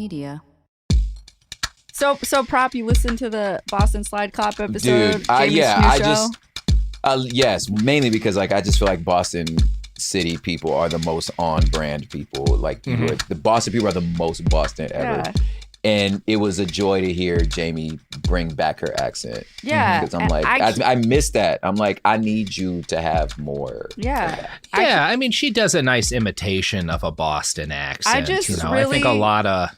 media. So Prop, you listened to the Boston Slide Cop episode? Dude, yes, mainly because like I just feel like Boston City people are the most on-brand people. Like the Boston people are the most Boston ever. Yeah. And it was a joy to hear Jamie bring back her accent. Yeah. Because I'm like, I miss that. I'm like, I need you to have more. Yeah. Yeah, I mean, she does a nice imitation of a Boston accent. I think a lot of...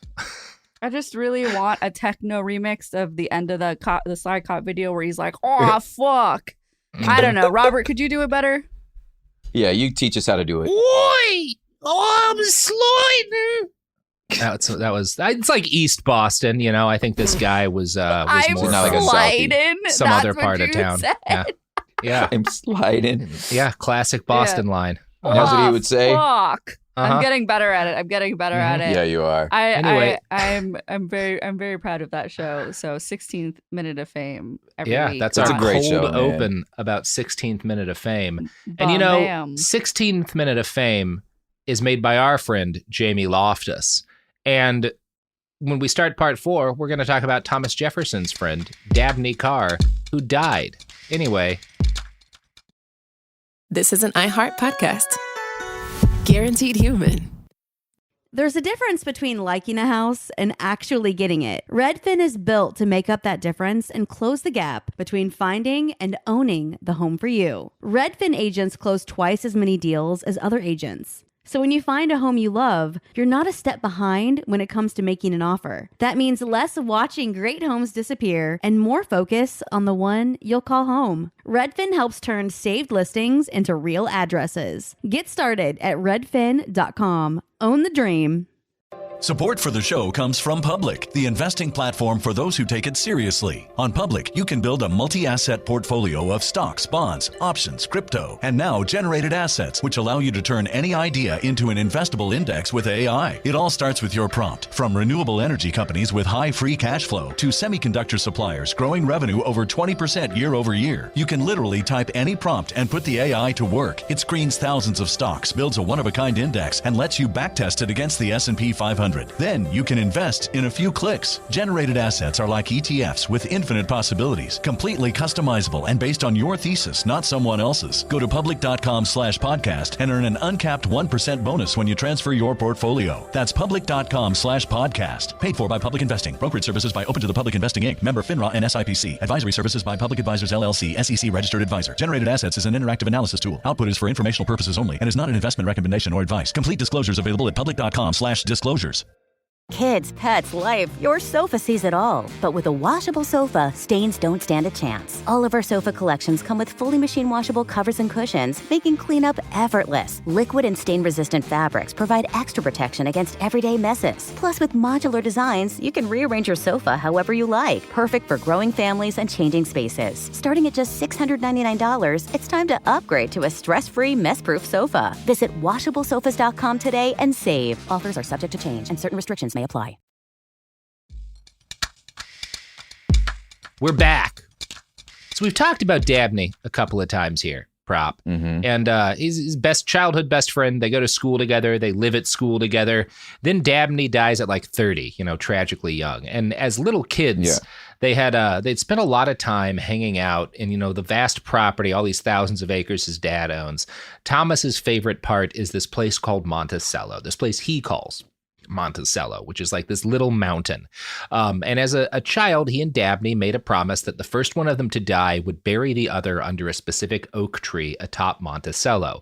I just really want a techno remix of the end of the Slide Cop video where he's like, "Oh fuck." I don't know. Robert, could you do it better? Yeah, you teach us how to do it. Oi! I'm sliding. It's like East Boston, you know. I think this guy was more like some other part of town. Yeah. I'm sliding. Yeah, classic Boston line. That's what he would say. Fuck. I'm getting better at it. Yeah, you are. I'm very proud of that show. So 16th Minute of Fame every week. That's a our great cold show, open about 16th Minute of Fame. Bam, And bam. 16th Minute of Fame is made by our friend Jamie Loftus. And when we start part 4, we're going to talk about Thomas Jefferson's friend, Dabney Carr, who died. Anyway. This is an iHeart podcast. Guaranteed human. There's a difference between liking a house and actually getting it. Redfin is built to make up that difference and close the gap between finding and owning the home for you. Redfin agents close twice as many deals as other agents. So when you find a home you love, you're not a step behind when it comes to making an offer. That means less watching great homes disappear and more focus on the one you'll call home. Redfin helps turn saved listings into real addresses. Get started at redfin.com. Own the dream. Support for the show comes from Public, the investing platform for those who take it seriously. On Public, you can build a multi-asset portfolio of stocks, bonds, options, crypto, and now generated assets, which allow you to turn any idea into an investable index with AI. It all starts with your prompt. From renewable energy companies with high free cash flow to semiconductor suppliers growing revenue over 20% year over year, you can literally type any prompt and put the AI to work. It screens thousands of stocks, builds a one-of-a-kind index, and lets you backtest it against the S&P 500. Then you can invest in a few clicks. Generated assets are like ETFs with infinite possibilities, completely customizable and based on your thesis, not someone else's. Go to public.com/podcast and earn an uncapped 1% bonus when you transfer your portfolio. That's public.com/podcast. Paid for by Public Investing. Brokerage services by Open to the Public Investing Inc. Member FINRA and SIPC. Advisory services by Public Advisors LLC, SEC registered advisor. Generated assets is an interactive analysis tool. Output is for informational purposes only and is not an investment recommendation or advice. Complete disclosures available at public.com/disclosures. Kids, pets, life, your sofa sees it all. But with a washable sofa, stains don't stand a chance. All of our sofa collections come with fully machine washable covers and cushions, making cleanup effortless. Liquid and stain-resistant fabrics provide extra protection against everyday messes. Plus, with modular designs, you can rearrange your sofa however you like. Perfect for growing families and changing spaces. Starting at just $699, it's time to upgrade to a stress-free, mess-proof sofa. Visit washablesofas.com today and save. Offers are subject to change and certain restrictions may apply. We're back. So we've talked about Dabney a couple of times here, Prop. And he's his childhood best friend. They go to school together. They live at school together. Then Dabney dies at like 30, tragically young. And as little kids, they'd spent a lot of time hanging out in, the vast property, all these thousands of acres his dad owns. Thomas's favorite part is this place called Monticello, this place he calls Monticello, which is like this little mountain. And as a child, he and Dabney made a promise that the first one of them to die would bury the other under a specific oak tree atop Monticello.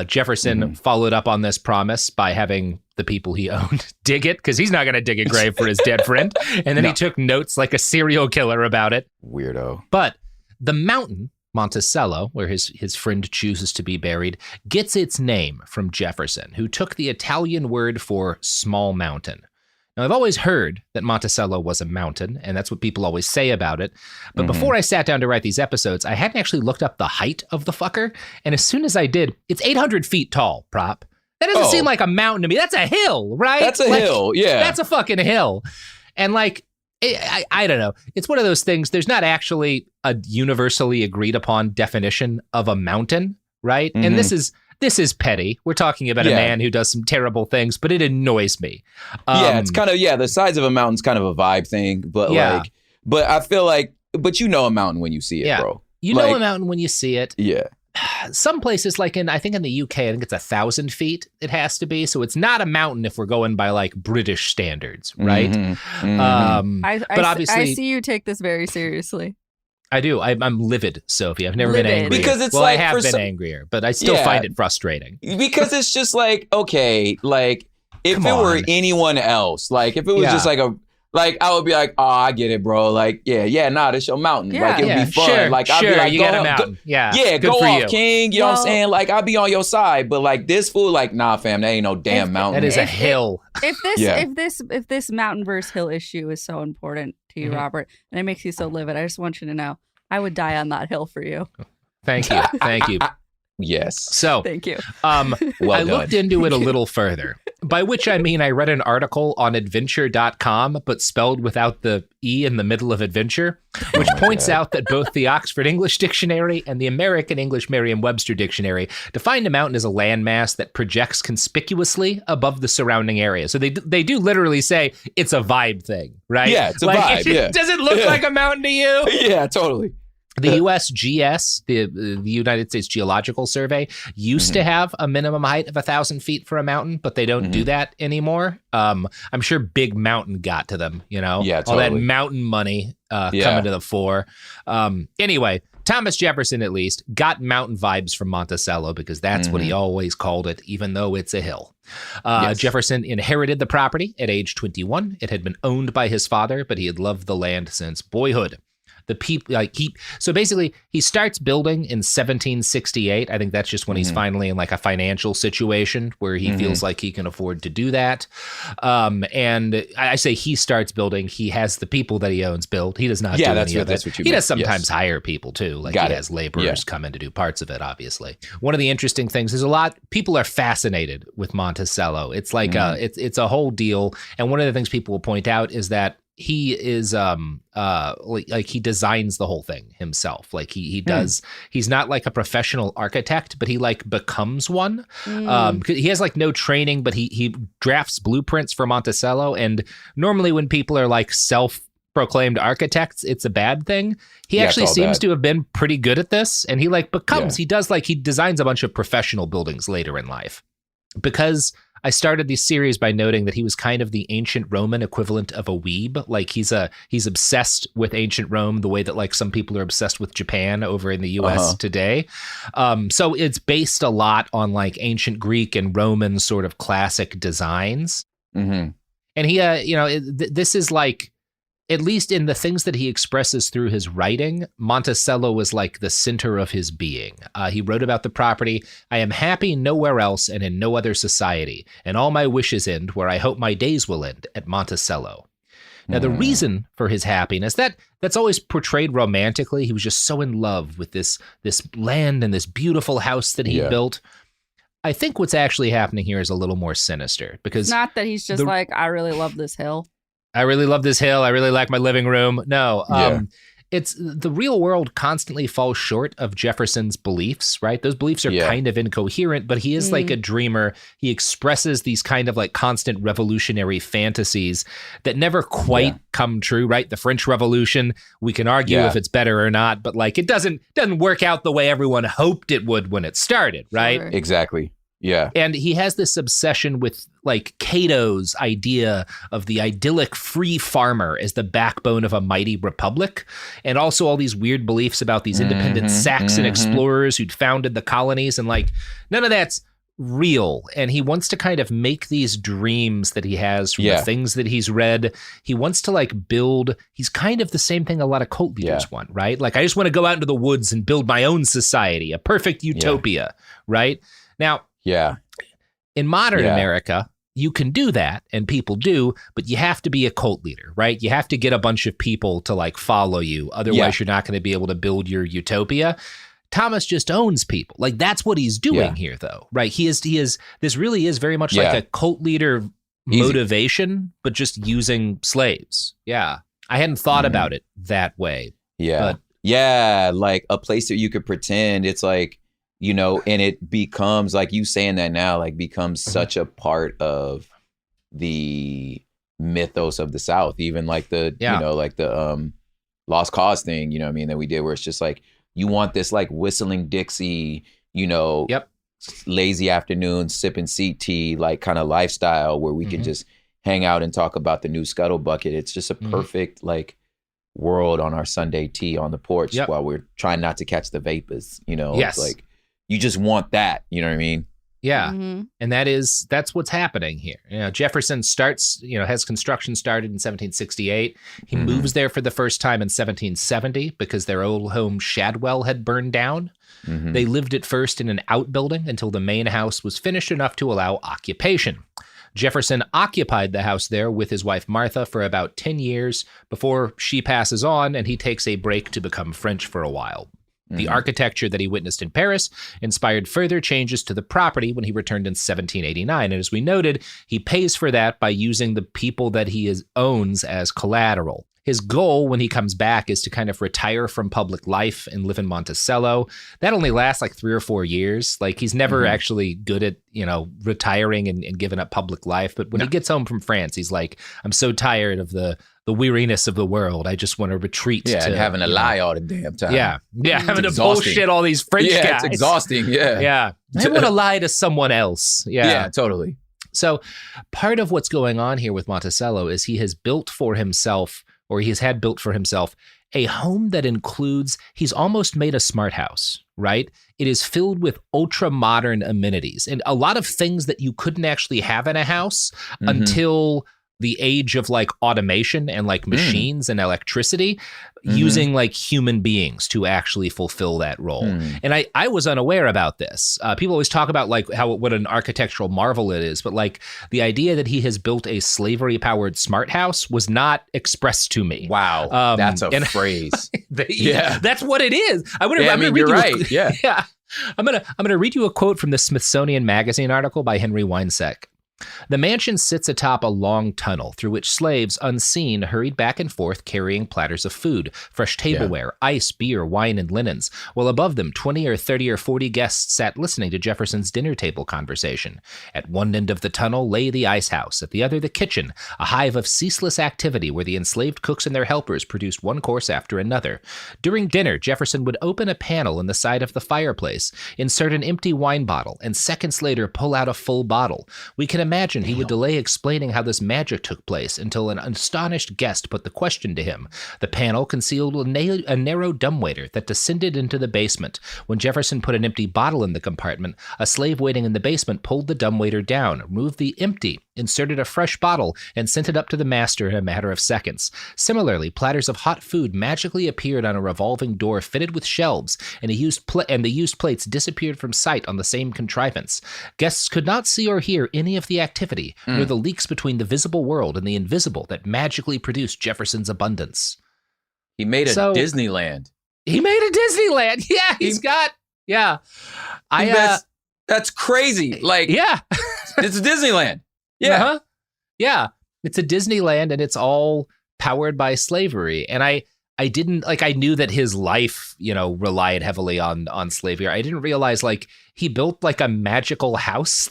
Jefferson followed up on this promise by having the people he owned dig it, because he's not going to dig a grave for his dead friend. And then he took notes like a serial killer about it. Weirdo. But the mountain, Monticello, where his friend chooses to be buried, gets its name from Jefferson, who took the Italian word for small mountain. Now, I've always heard that Monticello was a mountain, and that's what people always say about it. But before I sat down to write these episodes, I hadn't actually looked up the height of the fucker. And as soon as I did, it's 800 feet tall, Prop. That doesn't seem like a mountain to me. That's a hill, right? That's a hill, yeah. That's a fucking hill. And I don't know. It's one of those things. There's not actually a universally agreed upon definition of a mountain, right? And this is this is petty. We're talking about a man who does some terrible things, but it annoys me. It's kind of, the size of a mountain's kind of a vibe thing, but but I feel like, but you know a mountain when you see it, bro. You know a mountain when you see it. Yeah. Some places, like I think in the UK, I think it's 1,000 feet. It has to be. So it's not a mountain if we're going by like British standards, right? But obviously, I see you take this very seriously. I do. I'm livid, Sophie. I've never been angrier. Because it's I have been angrier, but I still find it frustrating. Because it's just like, okay, like if it were anyone else, like if it was just like I would be like, oh, I get it, bro. Like, this your mountain. Like, it would be fun. Sure, like, I'd be like, you got a mountain. Good go for off, you. King. You know what I'm saying? Like, I'd be on your side. But like this fool, like, nah, fam, that ain't no damn mountain. That is a hill. If this mountain versus hill issue is so important to you, Robert, and it makes you so livid, I just want you to know, I would die on that hill for you. Thank you. Thank you. Yes. So thank you. I looked into it a little further, by which I mean I read an article on adventure.com, but spelled without the E in the middle of adventure, which points out that both the Oxford English Dictionary and the American English Merriam-Webster Dictionary define a mountain as a landmass that projects conspicuously above the surrounding area. So they do literally say it's a vibe thing, right? Yeah, it's a vibe. Does it look like a mountain to you? Yeah, totally. The USGS, the United States Geological Survey, used to have a minimum height of 1,000 feet for a mountain, but they don't do that anymore. I'm sure Big Mountain got to them, you know? Yeah, totally. All that mountain money coming to the fore. Anyway, Thomas Jefferson, at least, got mountain vibes from Monticello because that's what he always called it, even though it's a hill. Jefferson inherited the property at age 21. It had been owned by his father, but he had loved the land since boyhood. The people so basically he starts building in 1768. I think that's just when he's finally in like a financial situation where he feels like he can afford to do that. And I say he starts building. He has the people that he owns build. He does not do any of it. He does sometimes hire people too. Like he has laborers come in to do parts of it, obviously. One of the interesting things, there's a lot, people are fascinated with Monticello. It's like it's a whole deal. And one of the things people will point out is that he is like he designs the whole thing himself. Like he does. He's not like a professional architect, but he like becomes one. He has like no training, but he drafts blueprints for Monticello. And normally when people are like self-proclaimed architects, it's a bad thing. He actually seems to have been pretty good at this, and he like becomes. He designs a bunch of professional buildings later in life. Because I started this series by noting that he was kind of the ancient Roman equivalent of a weeb. Like he's obsessed with ancient Rome the way that like some people are obsessed with Japan over in the US today. So it's based a lot on like ancient Greek and Roman sort of classic designs. And he, this is like, at least in the things that he expresses through his writing, Monticello was like the center of his being. He wrote about the property, "I am happy nowhere else and in no other society, and all my wishes end where I hope my days will end, at Monticello." Now, the reason for his happiness, that's always portrayed romantically. He was just so in love with this land and this beautiful house that he built. I think what's actually happening here is a little more sinister, because it's not that he's just like, I really love this hill. I really love this hill. I really like my living room. No, it's the real world constantly falls short of Jefferson's beliefs, right? Those beliefs are kind of incoherent, but he is like a dreamer. He expresses these kind of like constant revolutionary fantasies that never quite come true, right? The French Revolution, we can argue if it's better or not, but like it doesn't work out the way everyone hoped it would when it started, right? Sure. Exactly. Yeah. And he has this obsession with like Cato's idea of the idyllic free farmer as the backbone of a mighty republic. And also all these weird beliefs about these independent Saxon explorers who'd founded the colonies. And like, none of that's real. And he wants to kind of make these dreams that he has from the things that he's read. He wants to like build, he's kind of the same thing a lot of cult leaders want, right? Like, I just want to go out into the woods and build my own society, a perfect utopia, right? Now, in modern America, you can do that, and people do, but you have to be a cult leader, right? You have to get a bunch of people to like follow you. Otherwise, you're not going to be able to build your utopia. Thomas just owns people. Like, that's what he's doing here, though, right? He is. This really is very much like a cult leader motivation, but just using slaves. Yeah. I hadn't thought about it that way. Yeah. But like a place that you could pretend it's like, you know, and it becomes, like you saying that now, like becomes such a part of the mythos of the South, even like the, you know, like the Lost Cause thing, you know what I mean, that we did, where it's just like, you want this like whistling Dixie, you know, lazy afternoon, sipping seat tea, like kind of lifestyle where we can just hang out and talk about the new Scuttle Bucket. It's just a perfect like world on our Sunday tea on the porch while we're trying not to catch the vapors, you know. It's like, you just want that, you know what I mean? Yeah. And that's what's happening here. You know, Jefferson starts, you know, has construction started in 1768. He moves there for the first time in 1770 because their old home Shadwell had burned down. They lived at first in an outbuilding until the main house was finished enough to allow occupation. Jefferson occupied the house there with his wife Martha for about 10 years before she passes on and he takes a break to become French for a while. The architecture that he witnessed in Paris inspired further changes to the property when he returned in 1789. And as we noted, he pays for that by using the people that he owns as collateral. His goal when he comes back is to kind of retire from public life and live in Monticello. That only lasts like 3 or 4 years. Like he's never actually good at, you know, retiring and giving up public life. But when he gets home from France, he's like, I'm so tired of the weariness of the world. I just want to retreat. Yeah, and having to lie all the damn time. Yeah, having to bullshit all these French guys. Yeah, it's exhausting. Yeah. I want to lie to someone else. Yeah, totally. So part of what's going on here with Monticello is he has built for himself, or he has had built for himself, a home that includes, he's almost made a smart house, right? It is filled with ultra modern amenities and a lot of things that you couldn't actually have in a house until the age of like automation and like machines and electricity, using like human beings to actually fulfill that role. And I was unaware about this. People always talk about like what an architectural marvel it is, but like the idea that he has built a slavery powered smart house was not expressed to me. Wow. That's a phrase. That's what it is. I'm going to read you're you right. Yeah. I'm going to read you a quote from the Smithsonian Magazine article by Henry Winesek. The mansion sits atop a long tunnel through which slaves, unseen, hurried back and forth carrying platters of food, fresh tableware, ice, beer, wine, and linens, while above them 20 or 30 or 40 guests sat listening to Jefferson's dinner table conversation. At one end of the tunnel lay the ice house, at the other the kitchen, a hive of ceaseless activity where the enslaved cooks and their helpers produced one course after another. During dinner, Jefferson would open a panel in the side of the fireplace, insert an empty wine bottle, and seconds later pull out a full bottle. We can imagine he would delay explaining how this magic took place until an astonished guest put the question to him. The panel concealed a narrow dumbwaiter that descended into the basement. When Jefferson put an empty bottle in the compartment, a slave waiting in the basement pulled the dumbwaiter down, removed the empty, inserted a fresh bottle, and sent it up to the master in a matter of seconds. Similarly, platters of hot food magically appeared on a revolving door fitted with shelves, and the used plates disappeared from sight on the same contrivance. Guests could not see or hear any of the activity, nor the leaks between the visible world and the invisible that magically produced Jefferson's abundance. He made a Disneyland. He made a Disneyland. Yeah, that's crazy. Like, it's a Disneyland. Yeah. Yeah. It's a Disneyland and it's all powered by slavery. And I didn't, like, I knew that his life, you know, relied heavily on slavery. I didn't realize, like, he built like a magical house.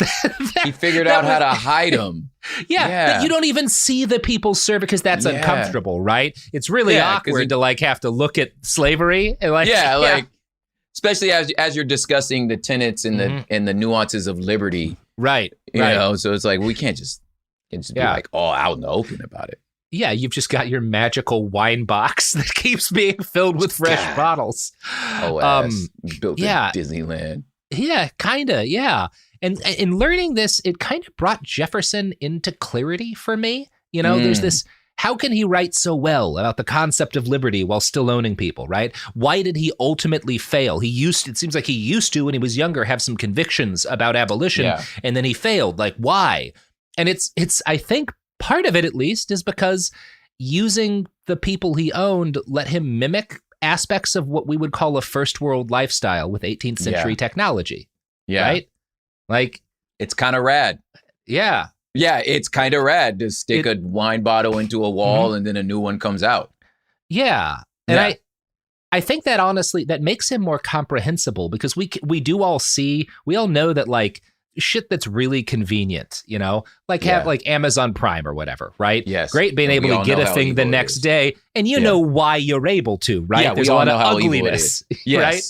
He figured out how to hide them. But you don't even see the people serve because that's uncomfortable, right? It's really awkward to like have to look at slavery and like, like, especially as you're discussing the tenets and the nuances of liberty. Right. You know, so it's like, we can't just be like all out in the open about it. Yeah, you've just got your magical wine box that keeps being filled with fresh bottles. Built in Disneyland. Yeah, kind of, yeah. And in learning this, it kind of brought Jefferson into clarity for me. You know, there's this, how can he write so well about the concept of liberty while still owning people, right? Why did he ultimately fail? It seems like he used to, when he was younger, have some convictions about abolition, and then he failed. Like, why? And it's I think part of it, at least, is because using the people he owned let him mimic aspects of what we would call a first world lifestyle with 18th century technology. Yeah. Right? Like, it's kind of rad. Yeah. Yeah, it's kind of rad to stick a wine bottle into a wall and then a new one comes out. Yeah. And I think that honestly, that makes him more comprehensible because we all know that like shit that's really convenient, you know, like have like Amazon Prime or whatever, right? Yes. Great being able to get a thing the next day and you know why you're able to, right? Yeah, there's a lot of ugliness, right?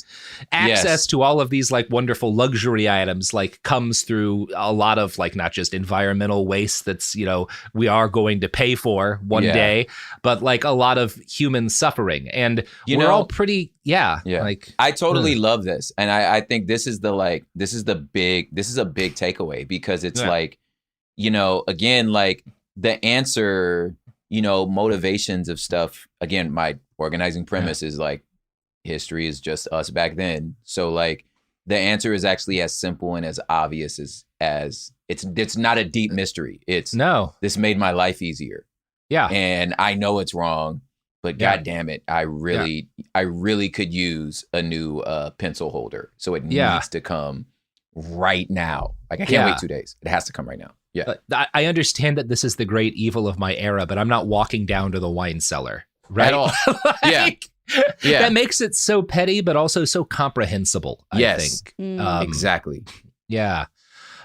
Access to all of these like wonderful luxury items like comes through a lot of like not just environmental waste that's, you know, we are going to pay for one day, but like a lot of human suffering. And we're all pretty, like I totally love this. And I think this is a big takeaway because it's like, you know, again, like the answer, you know, motivations of stuff. Again, my organizing premise is like history is just us back then. So like the answer is actually as simple and as obvious as it's not a deep mystery. It's this made my life easier. Yeah. And I know it's wrong, but God damn it, I really could use a new pencil holder. So it needs to come right now. Like I can't wait 2 days. It has to come right now. Yeah. I understand that this is the great evil of my era, but I'm not walking down to the wine cellar. Right. At all. That makes it so petty, but also so comprehensible, I think. Exactly. Yeah.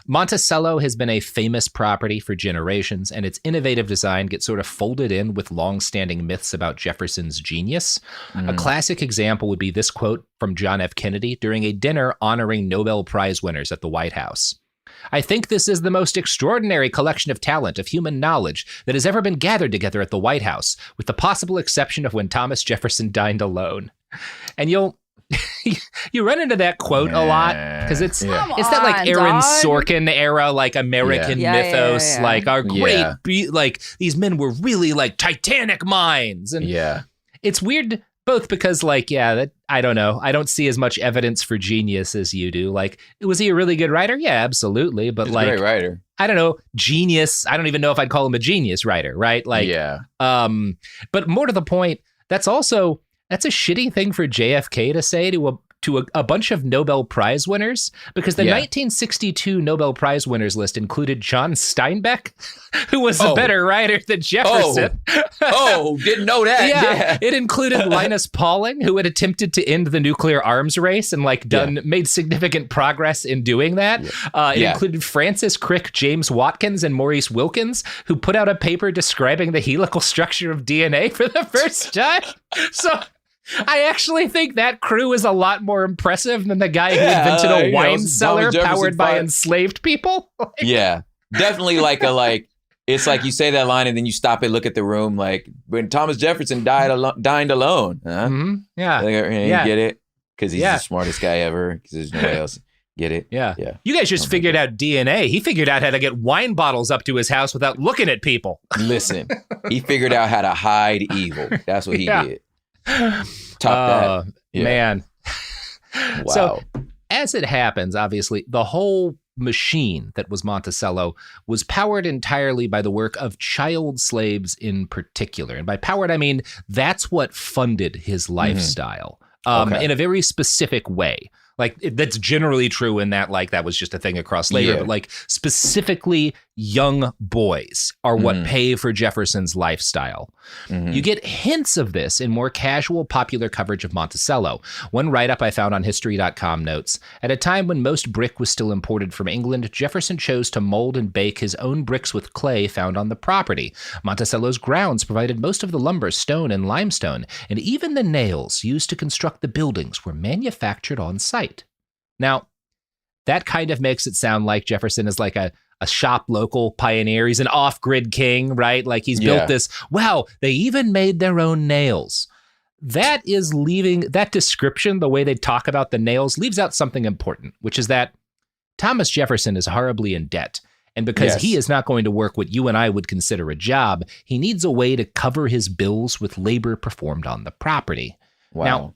Monticello has been a famous property for generations, and its innovative design gets sort of folded in with long-standing myths about Jefferson's genius. A classic example would be this quote from John F. Kennedy during a dinner honoring Nobel Prize winners at the White House. I think this is the most extraordinary collection of talent, of human knowledge that has ever been gathered together at the White House, with the possible exception of when Thomas Jefferson dined alone. And you run into that quote a lot because it's that like Aaron Sorkin era, like American mythos, like our great, like these men were really like Titanic minds. And it's weird both because like, I don't know. I don't see as much evidence for genius as you do. Like, was he a really good writer? Yeah, absolutely. But like, great writer. I don't know, genius. I don't even know if I'd call him a genius writer, right? Like, but more to the point, that's a shitty thing for JFK to say to a bunch of Nobel Prize winners, because the 1962 Nobel Prize winners list included John Steinbeck, who was a better writer than Jefferson. Didn't know that. Yeah. It included Linus Pauling, who had attempted to end the nuclear arms race and made significant progress in doing that. It included Francis Crick, James Watkins, and Maurice Wilkins, who put out a paper describing the helical structure of DNA for the first time. So I actually think that crew is a lot more impressive than the guy who invented a wine cellar powered by enslaved people. Definitely it's like you say that line and then you stop and look at the room like when Thomas Jefferson dined alone. Huh? Mm-hmm. Yeah. You get it? Because he's the smartest guy ever. Because there's nobody else. Get it? Yeah. You guys just figured out DNA. He figured out how to get wine bottles up to his house without looking at people. Listen, he figured out how to hide evil. That's what he did. Top that. Man. Wow. So as it happens, obviously, the whole machine that was Monticello was powered entirely by the work of child slaves in particular. And by powered, I mean, that's what funded his lifestyle in a very specific way. Like that's generally true in that, like that was just a thing across labor, but like specifically young boys are what pay for Jefferson's lifestyle. You get hints of this in more casual popular coverage of Monticello. One write-up I found on history.com notes, at a time when most brick was still imported from England, Jefferson chose to mold and bake his own bricks with clay found on the property. Monticello's grounds provided most of the lumber, stone, and limestone, and even the nails used to construct the buildings were manufactured on site. Now, that kind of makes it sound like Jefferson is like a shop local pioneer. He's an off-grid king, right? Like he's built this, wow, they even made their own nails. That is leaving, that description, the way they talk about the nails, leaves out something important, which is that Thomas Jefferson is horribly in debt. And because he is not going to work what you and I would consider a job, he needs a way to cover his bills with labor performed on the property. Wow. Now,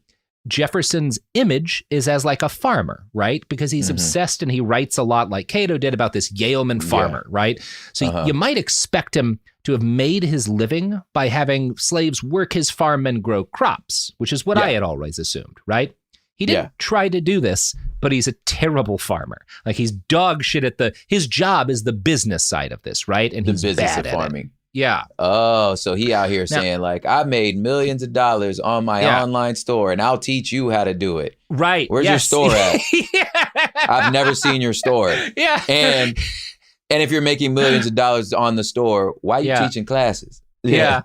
Jefferson's image is as like a farmer, right? Because he's obsessed and he writes a lot like Cato did about this Yeoman farmer, right? So you might expect him to have made his living by having slaves work his farm and grow crops, which is what I had always assumed, right? He didn't try to do this, but he's a terrible farmer. Like he's dog shit at his job is the business side of this, right? And he's bad at farming. Yeah. Oh, so he out here saying like, I made millions of dollars on my online store and I'll teach you how to do it. Right. Where's your store at? I've never seen your store. Yeah. And if you're making millions of dollars on the store, why are you teaching classes? Yeah.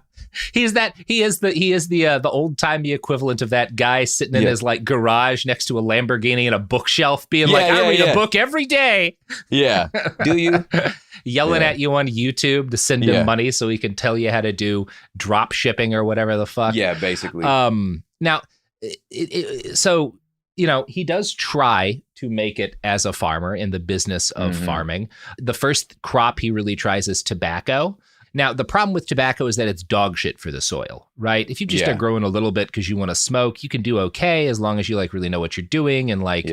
He is the old timey equivalent of that guy sitting in his like garage next to a Lamborghini and a bookshelf being I read a book every day. Yeah. Do you? Yelling at you on YouTube to send him money so he can tell you how to do drop shipping or whatever the fuck. Yeah, basically. Now, so, you know, he does try to make it as a farmer in the business of farming. The first crop he really tries is tobacco. Now, the problem with tobacco is that it's dog shit for the soil, right? If you just are growing a little bit because you want to smoke, you can do okay as long as you like really know what you're doing and like,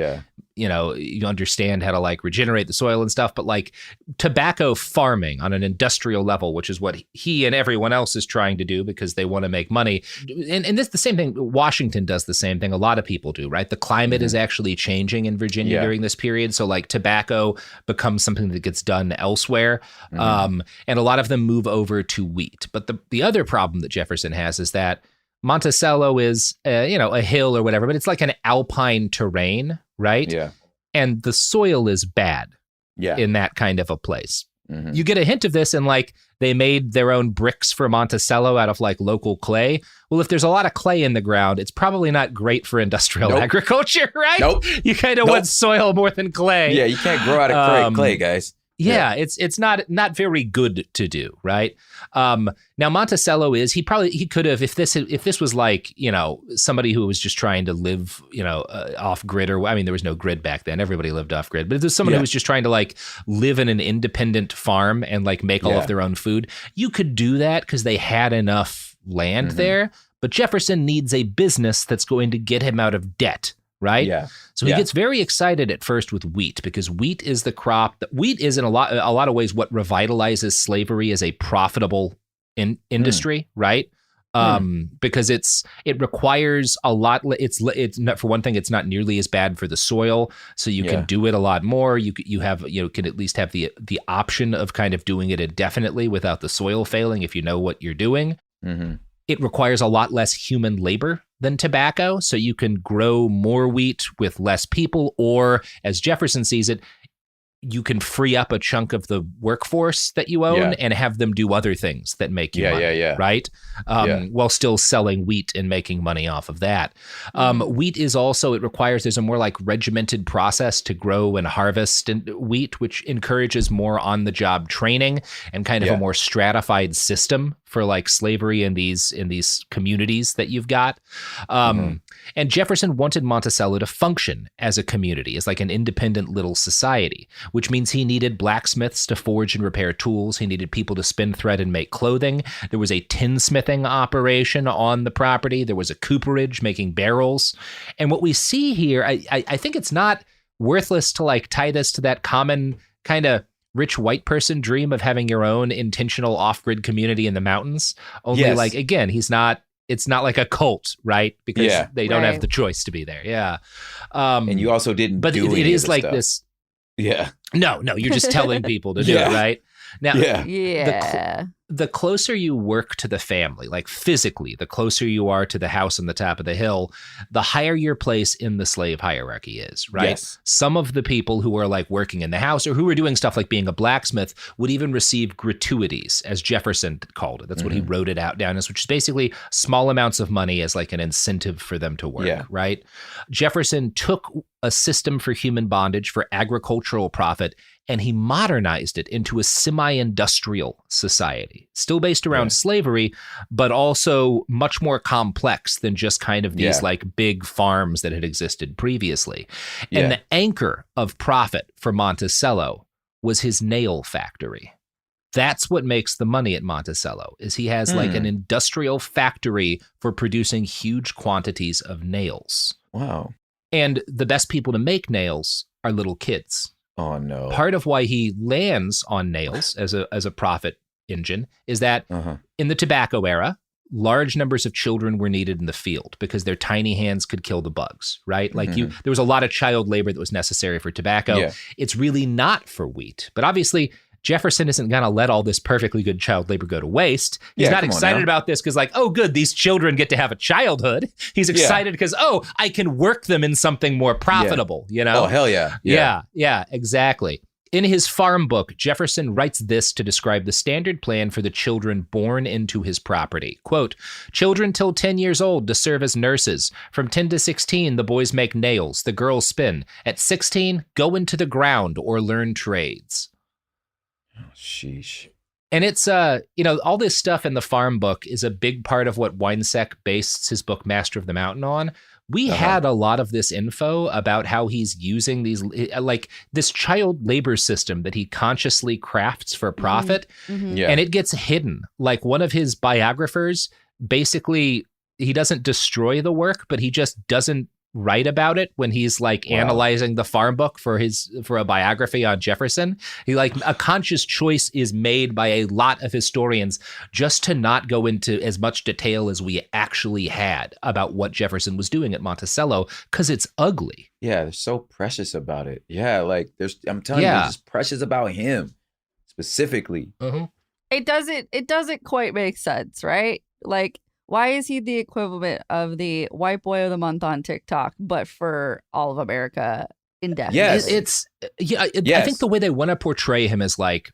you know, you understand how to like regenerate the soil and stuff. But like tobacco farming on an industrial level, which is what he and everyone else is trying to do because they want to make money. And this the same thing. Washington does the same thing. A lot of people do, right? The climate is actually changing in Virginia during this period. So like tobacco becomes something that gets done elsewhere. And a lot of them move over to wheat. But the other problem that Jefferson has is that Monticello is, you know, a hill or whatever, but it's like an alpine terrain, right? Yeah. And the soil is bad in that kind of a place. You get a hint of this in like they made their own bricks for Monticello out of like local clay. Well, if there's a lot of clay in the ground, it's probably not great for industrial agriculture, right? You kind of want soil more than clay. Yeah, you can't grow out of clay, guys. Yeah, it's not very good to do, right? Now Monticello is he could have if this was like, you know, somebody who was just trying to live, you know, off grid or I mean there was no grid back then, everybody lived off grid, but if there's someone who was just trying to like live in an independent farm and like make all of their own food, you could do that because they had enough land there. But Jefferson needs a business that's going to get him out of debt. Right? Yeah. So he gets very excited at first with wheat because wheat is the crop that wheat is in a lot of ways what revitalizes slavery as a profitable industry, right? Because it requires a lot. It's not, for one thing, it's not nearly as bad for the soil, so you can do it a lot more. You can at least have the option of kind of doing it indefinitely without the soil failing if you know what you're doing. It requires a lot less human labor than tobacco, so you can grow more wheat with less people, or as Jefferson sees it, you can free up a chunk of the workforce that you own and have them do other things that make you money, right? While still selling wheat and making money off of that. Wheat is also, it requires, there's a more like regimented process to grow and harvest wheat, which encourages more on-the-job training and kind of a more stratified system for like slavery in these communities that you've got. And Jefferson wanted Monticello to function as a community, as like an independent little society, which means he needed blacksmiths to forge and repair tools. He needed people to spin thread and make clothing. There was a tinsmithing operation on the property. There was a cooperage making barrels. And what we see here, I think it's not worthless to like tie this to that common kind of rich white person dream of having your own intentional off-grid community in the mountains. Only like, again, it's not like a cult, right? Because they don't have the choice to be there. Yeah. And you also didn't but do it is like stuff. this. Yeah. No, you're just telling people to do it, right? Now, the closer you work to the family, like physically, the closer you are to the house on the top of the hill, the higher your place in the slave hierarchy is, right? Yes. Some of the people who are like working in the house or who are doing stuff like being a blacksmith would even receive gratuities, as Jefferson called it. That's what he wrote it out down as, which is basically small amounts of money as like an incentive for them to work, right? Jefferson took a system for human bondage for agricultural profit and he modernized it into a semi-industrial society, still based around slavery, but also much more complex than just kind of these like big farms that had existed previously. And the anchor of profit for Monticello was his nail factory. That's what makes the money at Monticello, is he has like an industrial factory for producing huge quantities of nails. Wow. And the best people to make nails are little kids. Oh no! Part of why he lands on nails as a profit engine is that in the tobacco era, large numbers of children were needed in the field because their tiny hands could kill the bugs, right? Like there was a lot of child labor that was necessary for tobacco. It's really not for wheat, but obviously Jefferson isn't going to let all this perfectly good child labor go to waste. He's not excited about this because, like, oh, good, these children get to have a childhood. He's excited because, oh, I can work them in something more profitable, you know? Oh, hell yeah. Yeah, exactly. In his farm book, Jefferson writes this to describe the standard plan for the children born into his property. Quote, children till 10 years old to serve as nurses. From 10 to 16, the boys make nails, the girls spin. At 16, go into the ground or learn trades. Oh, sheesh. And it's, all this stuff in the farm book is a big part of what Winesek based his book Master of the Mountain on. We had a lot of this info about how he's using these, like this child labor system that he consciously crafts for profit, and it gets hidden. Like one of his biographers, basically, he doesn't destroy the work, but he just doesn't write about it when he's like analyzing the farm book for a biography on Jefferson. He like a conscious choice is made by a lot of historians just to not go into as much detail as we actually had about what Jefferson was doing at Monticello because it's ugly. Yeah, they're so precious about it. Yeah, like I'm telling you, they're just precious about him specifically. It doesn't quite make sense, right? Like, why is he the equivalent of the white boy of the month on TikTok, but for all of America indefinitely? Yes. I think the way they want to portray him is like,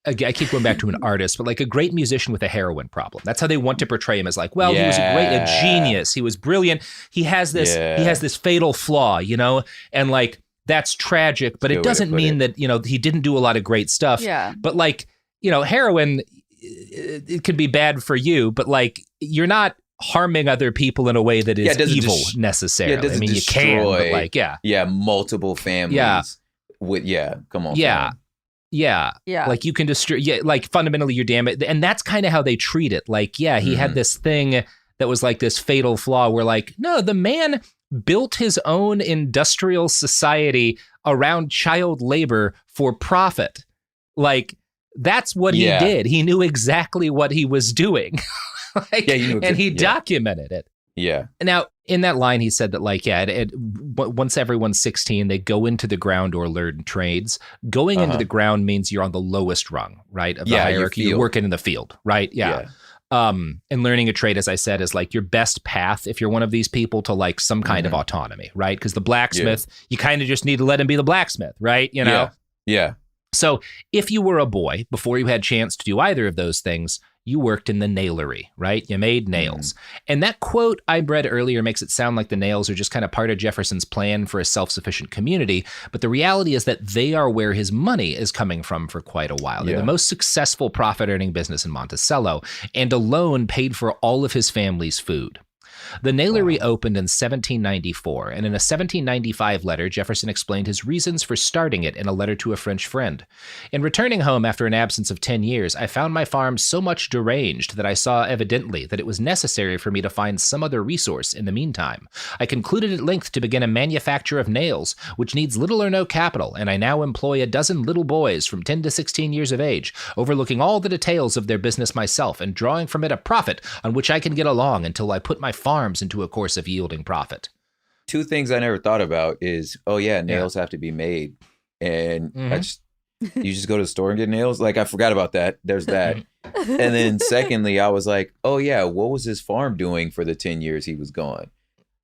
I keep going back to an artist, but like a great musician with a heroin problem. That's how they want to portray him as like, well, he was a genius. He was brilliant. He has this fatal flaw, you know, and like, that's tragic, but it doesn't mean that, you know, he didn't do a lot of great stuff. Yeah. But like, you know, heroin, it could be bad for you, but like you're not harming other people in a way that is evil necessarily. I mean, you can, but like, multiple families come on. Yeah. Like you can destroy, like fundamentally you're damaged. And that's kind of how they treat it. Like, he had this thing that was like this fatal flaw where like, no, the man built his own industrial society around child labor for profit. Like, that's what he did. He knew exactly what he was doing. And he documented it. Yeah. Now, in that line, he said that, like, once everyone's 16, they go into the ground or learn trades. Going into the ground means you're on the lowest rung, right, of the hierarchy. You're working in the field, right? Yeah. And learning a trade, as I said, is like your best path if you're one of these people to like some kind of autonomy, right? Because the blacksmith, you kind of just need to let him be the blacksmith, right? You know? Yeah. So if you were a boy, before you had a chance to do either of those things, you worked in the nailery, right? You made nails. And that quote I read earlier makes it sound like the nails are just kind of part of Jefferson's plan for a self-sufficient community. But the reality is that they are where his money is coming from for quite a while. They're the most successful profit-earning business in Monticello, and alone paid for all of his family's food. The nailery opened in 1794, and in a 1795 letter, Jefferson explained his reasons for starting it in a letter to a French friend. In returning home after an absence of 10 years, I found my farm so much deranged that I saw evidently that it was necessary for me to find some other resource in the meantime. I concluded at length to begin a manufacture of nails, which needs little or no capital, and I now employ a dozen little boys from 10 to 16 years of age, overlooking all the details of their business myself and drawing from it a profit on which I can get along until I put my farms into a course of yielding profit. Two things I never thought about is, nails have to be made. And you just go to the store and get nails. Like, I forgot about that. There's that. And then secondly, I was like, what was his farm doing for the 10 years he was gone?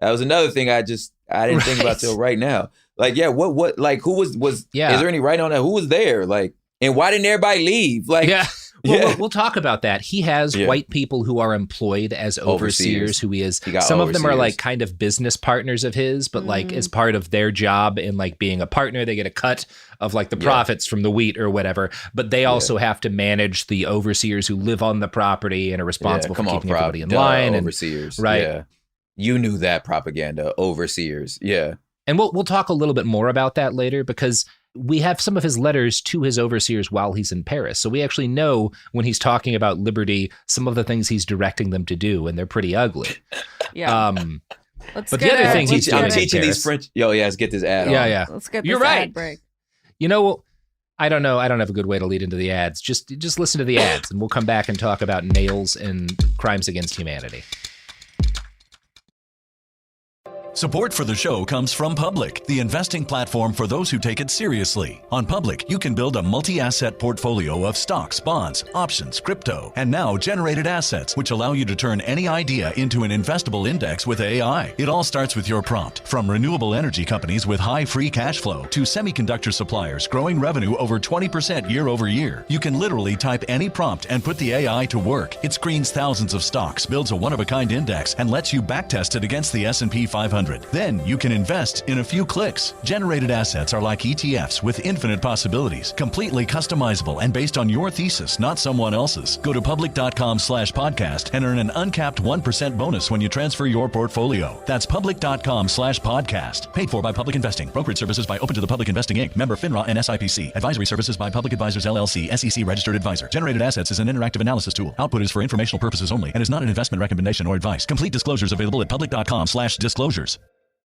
That was another thing I didn't think about till right now. Like, what, like, who was, is there any writing on that? Who was there? Like, and why didn't everybody leave? Like, Well, we'll talk about that. He has white people who are employed as overseers who he is. Some of them are like kind of business partners of his, but like as part of their job in like being a partner, they get a cut of like the profits from the wheat or whatever. But they also have to manage the overseers who live on the property and are responsible for keeping everybody in line. Overseers. Right. Yeah. You knew that propaganda. Overseers. Yeah. And we'll talk a little bit more about that later because we have some of his letters to his overseers while he's in Paris. So we actually know when he's talking about liberty, some of the things he's directing them to do, and they're pretty ugly. Yeah. But the other thing he's doing I'm teaching these French. Let's get this ad on. Yeah. Let's get this ad break. You know, I don't know. I don't have a good way to lead into the ads. Just listen to the ads, and we'll come back and talk about nails and crimes against humanity. Support for the show comes from Public, the investing platform for those who take it seriously. On Public, you can build a multi-asset portfolio of stocks, bonds, options, crypto, and now generated assets, which allow you to turn any idea into an investable index with AI. It all starts with your prompt. From renewable energy companies with high free cash flow to semiconductor suppliers growing revenue over 20% year over year, you can literally type any prompt and put the AI to work. It screens thousands of stocks, builds a one-of-a-kind index, and lets you backtest it against the S&P 500. Then you can invest in a few clicks. Generated assets are like ETFs with infinite possibilities, completely customizable and based on your thesis, not someone else's. Go to public.com/podcast and earn an uncapped 1% bonus when you transfer your portfolio. That's public.com/podcast. Paid for by Public Investing. Brokerage services by Open to the Public Investing Inc. Member FINRA and SIPC. Advisory services by Public Advisors LLC, SEC registered advisor. Generated assets is an interactive analysis tool. Output is for informational purposes only and is not an investment recommendation or advice. Complete disclosures available at public.com/disclosures.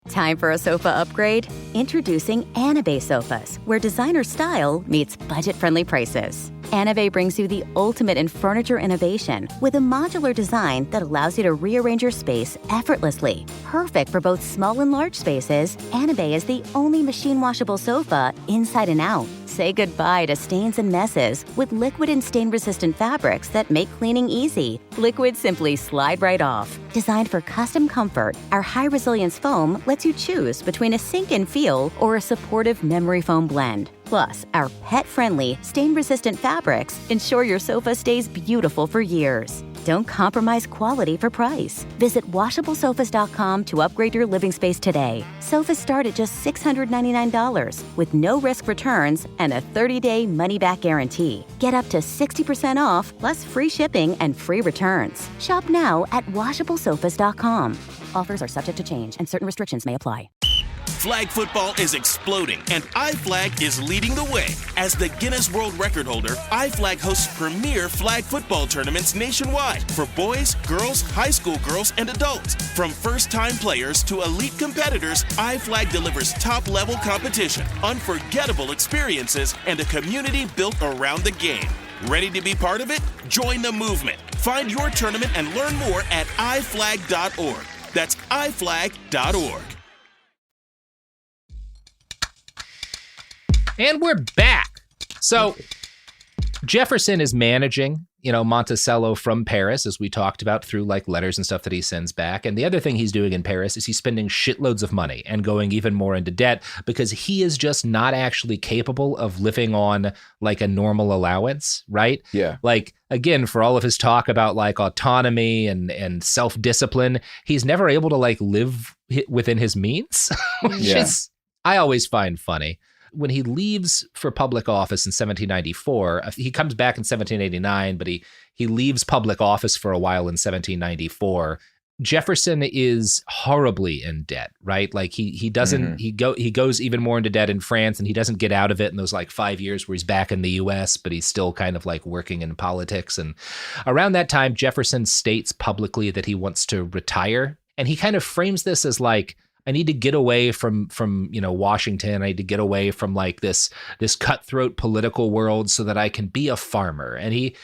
Time for a sofa upgrade? Introducing Anabay Sofas, where designer style meets budget-friendly prices. Anabay brings you the ultimate in furniture innovation with a modular design that allows you to rearrange your space effortlessly. Perfect for both small and large spaces, Anabay is the only machine-washable sofa inside and out. Say goodbye to stains and messes with liquid and stain-resistant fabrics that make cleaning easy. Liquid simply slide right off. Designed for custom comfort, our high-resilience foam lets you choose between a sink-in feel or a supportive memory foam blend. Plus, our pet-friendly, stain-resistant fabrics ensure your sofa stays beautiful for years. Don't compromise quality for price. Visit washablesofas.com to upgrade your living space today. Sofas start at just $699 with no risk returns and a 30-day money-back guarantee. Get up to 60% off, plus free shipping and free returns. Shop now at washablesofas.com. Offers are subject to change and certain restrictions may apply. Flag football is exploding, and iFlag is leading the way. As the Guinness World Record holder, iFlag hosts premier flag football tournaments nationwide for boys, girls, high school girls, and adults. From first-time players to elite competitors, iFlag delivers top-level competition, unforgettable experiences, and a community built around the game. Ready to be part of it? Join the movement. Find your tournament and learn more at iflag.org. That's iflag.org. And we're back. So Jefferson is managing, Monticello from Paris, as we talked about, through like letters and stuff that he sends back. And the other thing he's doing in Paris is he's spending shitloads of money and going even more into debt because he is just not actually capable of living on like a normal allowance, right? Yeah. Like, again, for all of his talk about like autonomy and self-discipline, he's never able to like live within his means, which is, I always find funny. When he leaves for public office in 1794, he comes back in 1789, but he leaves public office for a while in 1794. Jefferson is horribly in debt, right? Like he doesn't, he goes even more into debt in France, and he doesn't get out of it in those like 5 years where he's back in the US, but he's still kind of like working in politics. And around that time, Jefferson states publicly that he wants to retire. And he kind of frames this as like, I need to get away from Washington. I need to get away from like this cutthroat political world so that I can be a farmer. And he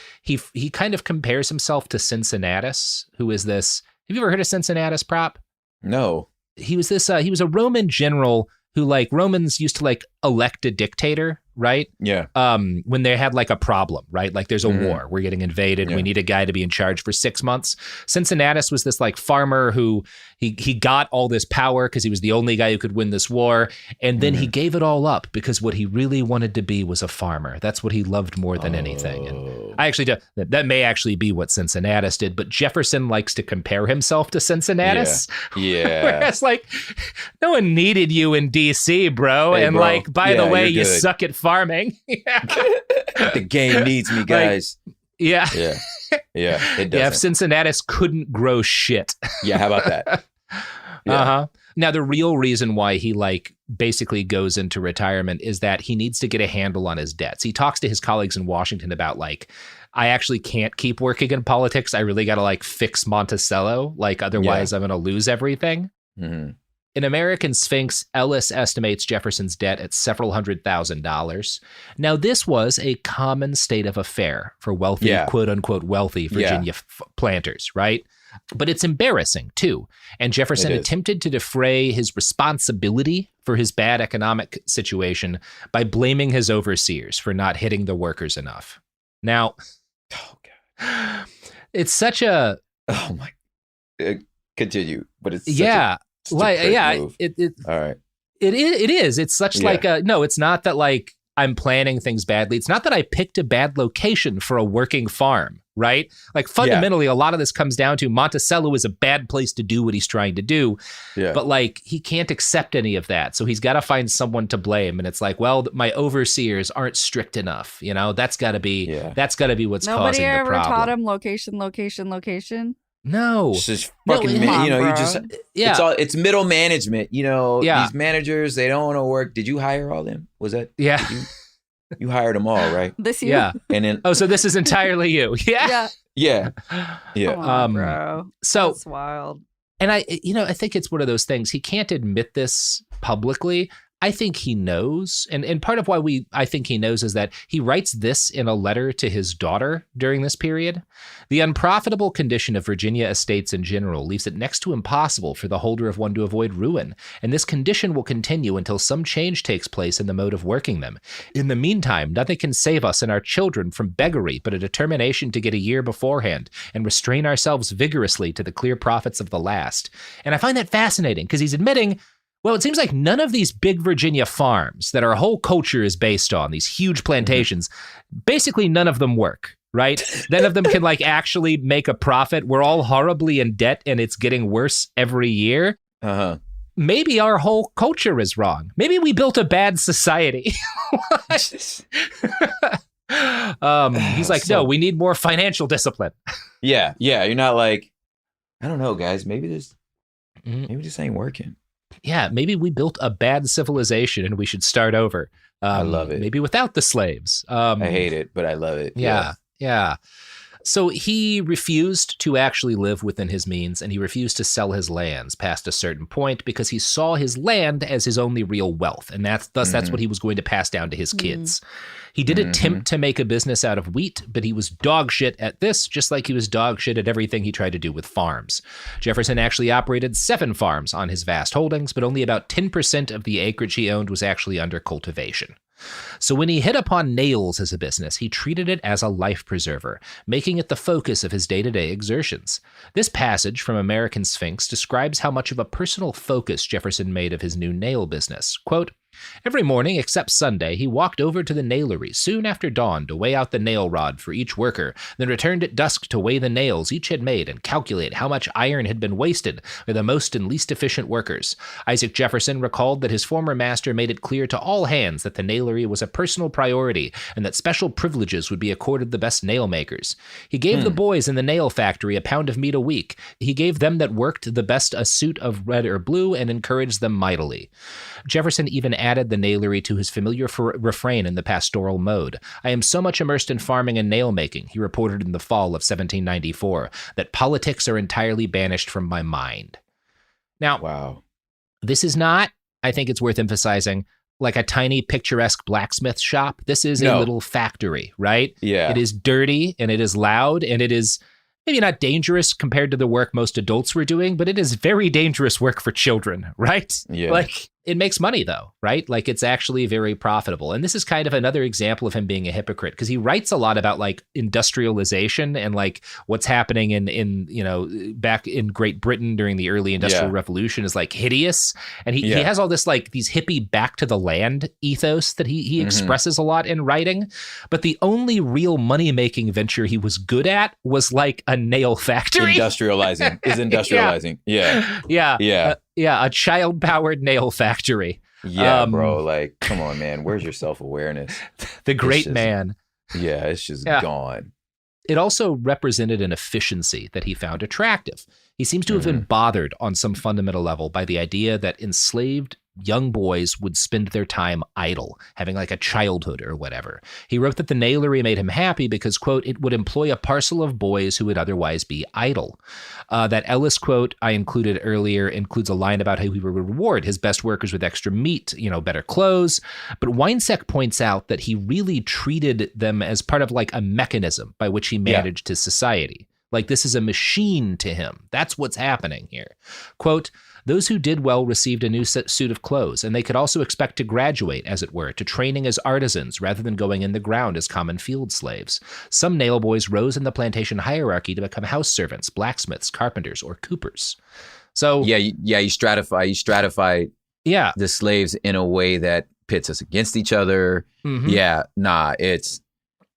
kind of compares himself to Cincinnatus, who is this. Have you ever heard of Cincinnatus, Prop? No. He was this. He was a Roman general who like Romans used to like elect a dictator, right? Yeah. When they had like a problem, right? Like there's a war, we're getting invaded. Yeah. We need a guy to be in charge for 6 months. Cincinnatus was this like farmer who he got all this power because he was the only guy who could win this war. And then he gave it all up because what he really wanted to be was a farmer. That's what he loved more than anything. And I actually, that may actually be what Cincinnatus did, but Jefferson likes to compare himself to Cincinnatus. Yeah. Whereas like, no one needed you in DC, bro. Hey, and bro. like, by the way, you good. suck at farming. The game needs me, guys. Like, yeah. It doesn't. Yeah, if Cincinnatus couldn't grow shit. Yeah, how about that? Yeah. Now, the real reason why he like basically goes into retirement is that he needs to get a handle on his debts. He talks to his colleagues in Washington about like, I actually can't keep working in politics. I really got to like fix Monticello. Like otherwise I'm going to lose everything. Mm-hmm. In American Sphinx, Ellis estimates Jefferson's debt at several $100,000. Now, this was a common state of affair for wealthy, quote unquote, wealthy Virginia planters, right? But it's embarrassing, too. And Jefferson attempted to defray his responsibility for his bad economic situation by blaming his overseers for not hitting the workers enough. Now, it's such a... Oh, my... Continue, but it's All right. It is. It's such like a... No, it's not that, like, I'm planning things badly. It's not that I picked a bad location for a working farm, right? Like fundamentally, a lot of this comes down to Monticello is a bad place to do what he's trying to do. Yeah. But like, he can't accept any of that. So he's got to find someone to blame. And it's like, well, my overseers aren't strict enough. You know, that's got to be what's causing the problem. Nobody ever taught him location. No, it's just fucking, you just, it's middle management, these managers, they don't want to work. Did you hire all them? Was that, you hired them all, right? This year? Yeah. And then, so this is entirely you. Yeah. Come on, bro. So that's wild. And I think it's one of those things. He can't admit this publicly. I think he knows. And part of why I think he knows is that he writes this in a letter to his daughter during this period. The unprofitable condition of Virginia estates in general leaves it next to impossible for the holder of one to avoid ruin. And this condition will continue until some change takes place in the mode of working them. In the meantime, nothing can save us and our children from beggary but a determination to get a year beforehand and restrain ourselves vigorously to the clear profits of the last. And I find that fascinating because he's admitting, well, it seems like none of these big Virginia farms that our whole culture is based on, these huge plantations, basically none of them work, right? None of them can like actually make a profit. We're all horribly in debt and it's getting worse every year. Maybe our whole culture is wrong. Maybe we built a bad society. He's like, no, we need more financial discipline. Yeah. You're not like, I don't know, guys, maybe this ain't working. Yeah, maybe we built a bad civilization and we should start over. I love it. Maybe without the slaves. I hate it, but I love it. Yeah. So he refused to actually live within his means, and he refused to sell his lands past a certain point because he saw his land as his only real wealth, and that's what he was going to pass down to his kids. He did attempt to make a business out of wheat, but he was dog shit at this, just like he was dog shit at everything he tried to do with farms. Jefferson actually operated 7 farms on his vast holdings, but only about 10% of the acreage he owned was actually under cultivation. So when he hit upon nails as a business, he treated it as a life preserver, making it the focus of his day-to-day exertions. This passage from American Sphinx describes how much of a personal focus Jefferson made of his new nail business. Quote, every morning except Sunday, he walked over to the nailery soon after dawn to weigh out the nail rod for each worker, then returned at dusk to weigh the nails each had made and calculate how much iron had been wasted by the most and least efficient workers. Isaac Jefferson recalled that his former master made it clear to all hands that the nailery was a personal priority and that special privileges would be accorded the best nail makers. He gave the boys in the nail factory a pound of meat a week. He gave them that worked the best a suit of red or blue and encouraged them mightily. Jefferson even added the nailery to his familiar refrain in the pastoral mode. I am so much immersed in farming and nail making, he reported in the fall of 1794, that politics are entirely banished from my mind. Now, this is not, I think it's worth emphasizing, like a tiny picturesque blacksmith shop. This is a little factory, right? Yeah. It is dirty and it is loud and it is maybe not dangerous compared to the work most adults were doing, but it is very dangerous work for children, right? Yeah. Like, it makes money though, right? Like, it's actually very profitable. And this is kind of another example of him being a hypocrite, because he writes a lot about like industrialization and like what's happening in back in Great Britain during the early Industrial Revolution is like hideous. And he has all this like these hippie back to the land ethos that he expresses a lot in writing. But the only real money-making venture he was good at was like a nail factory. Industrializing. A child-powered nail factory. Yeah, bro. Like, come on, man. Where's your self-awareness? The great man. Yeah, it's just gone. It also represented an efficiency that he found attractive. He seems to have been bothered on some fundamental level by the idea that enslaved young boys would spend their time idle, having like a childhood or whatever. He wrote that the nailery made him happy because, quote, it would employ a parcel of boys who would otherwise be idle. That Ellis quote I included earlier includes a line about how he would reward his best workers with extra meat, better clothes. But Winesek points out that he really treated them as part of like a mechanism by which he managed his society. Like this is a machine to him. That's what's happening here. Quote, those who did well received a new suit of clothes, and they could also expect to graduate, as it were, to training as artisans rather than going in the ground as common field slaves. Some nail boys rose in the plantation hierarchy to become house servants, blacksmiths, carpenters, or coopers. So you stratify the slaves in a way that pits us against each other. Mm-hmm.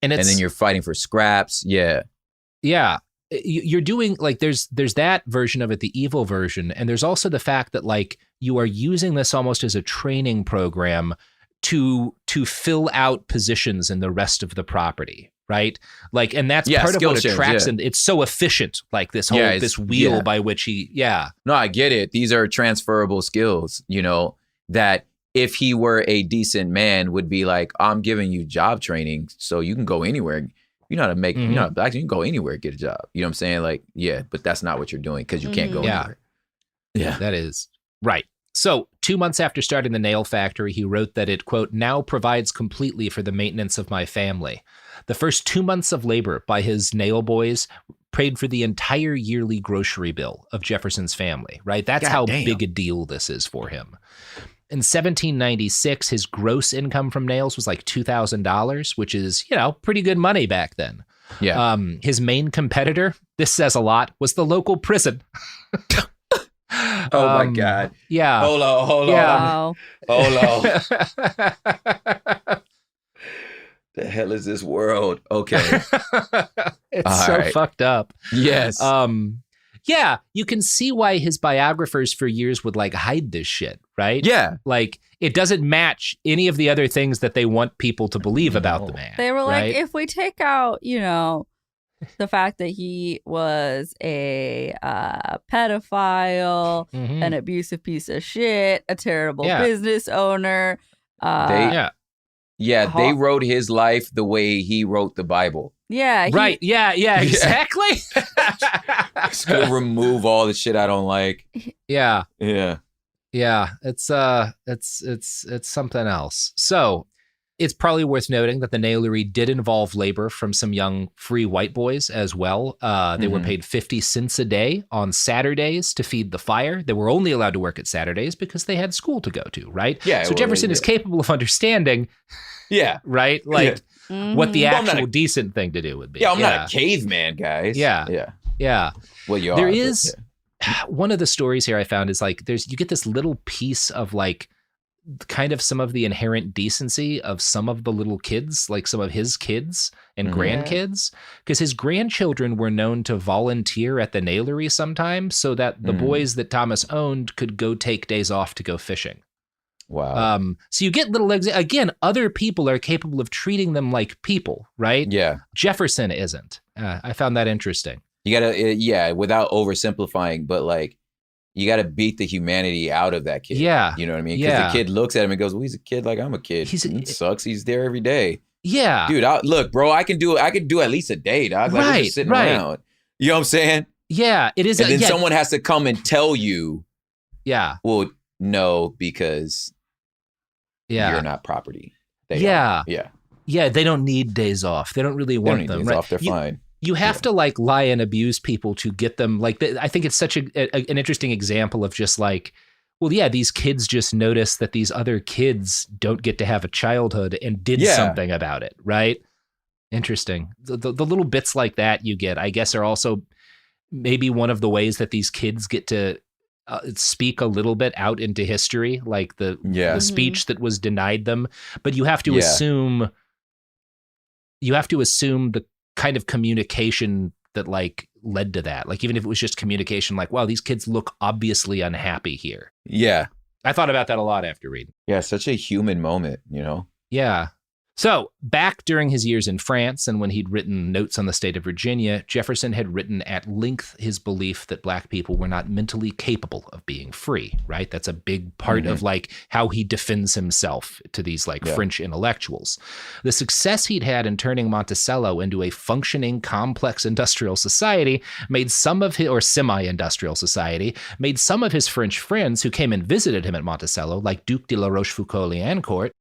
And then you're fighting for scraps. Yeah. You're doing like there's that version of it, the evil version, and there's also the fact that like you are using this almost as a training program to fill out positions in the rest of the property, right? Like, and that's part of what attracts him. It's so efficient, like this whole this wheel by which he No, I get it. These are transferable skills, that if he were a decent man would be like, I'm giving you job training so you can go anywhere. You know how to make, you know, black, you can go anywhere and get a job. You know what I'm saying? Like, but that's not what you're doing because you can't go anywhere. Yeah, that is right. So 2 months after starting the nail factory, he wrote that it, quote, now provides completely for the maintenance of my family. The first 2 months of labor by his nail boys paid for the entire yearly grocery bill of Jefferson's family, right? That's how big a deal this is for him. In 1796, his gross income from nails was like $2,000, which is, pretty good money back then. Yeah. His main competitor, this says a lot, was the local prison. Oh my God. Yeah. Hold on. Wow. Hold on. The hell is this world? Okay. It's so fucked up. Yes. Yeah, you can see why his biographers for years would like hide this shit, right? Yeah. Like it doesn't match any of the other things that they want people to believe about the man. They were like, right? if we take out, the fact that he was a pedophile, an abusive piece of shit, a terrible business owner. They wrote his life the way he wrote the Bible. Yeah. Right. Yeah, exactly. Just gonna remove all the shit I don't like. Yeah. Yeah. Yeah. It's something else. So it's probably worth noting that the nailery did involve labor from some young free white boys as well. They were paid 50 cents a day on Saturdays to feed the fire. They were only allowed to work at Saturdays because they had school to go to, right? Yeah. So Jefferson is capable of understanding. Yeah. Right? Like what the actual decent thing to do would be. Yeah, I'm not a caveman, guys. Yeah. Well, you are. There is one of the stories here I found is like you get this little piece of like kind of some of the inherent decency of some of the little kids, like some of his kids and grandkids, because his grandchildren were known to volunteer at the nailery sometimes so that the boys that Thomas owned could go take days off to go fishing. Wow. So you get little, again, other people are capable of treating them like people, right? Yeah. Jefferson isn't. I found that interesting. You gotta, without oversimplifying, but like, you gotta beat the humanity out of that kid. Yeah. You know what I mean? Because the kid looks at him and goes, well, he's a kid like I'm a kid. He sucks. He's there every day. Yeah. Dude, look, bro, I can do at least a day, dog. Like, we're just sitting around. You know what I'm saying? Yeah, it is. And then someone has to come and tell you, well, no, because you're not property. They are. Yeah, they don't need days off. They don't really want them. Days off. They're fine. You have to like lie and abuse people to get them. Like, I think it's such an interesting example of just like, well, yeah, these kids just noticed that these other kids don't get to have a childhood and did something about it, right? Interesting. The little bits like that you get, I guess, are also maybe one of the ways that these kids get to speak a little bit out into history, like the speech that was denied them. But you have to assume the kind of communication that like led to that. Like, even if it was just communication, like, wow, these kids look obviously unhappy here. Yeah. I thought about that a lot after reading. Yeah. Such a human moment, you know? Yeah. So, back during his years in France and when he'd written Notes on the State of Virginia, Jefferson had written at length his belief that black people were not mentally capable of being free, right? That's a big part of like how he defends himself to these like French intellectuals. The success he'd had in turning Monticello into a functioning, complex industrial society made some of his, or semi-industrial society, made some of his French friends who came and visited him at Monticello, like Duc de la Rochefoucauld-Liancourt,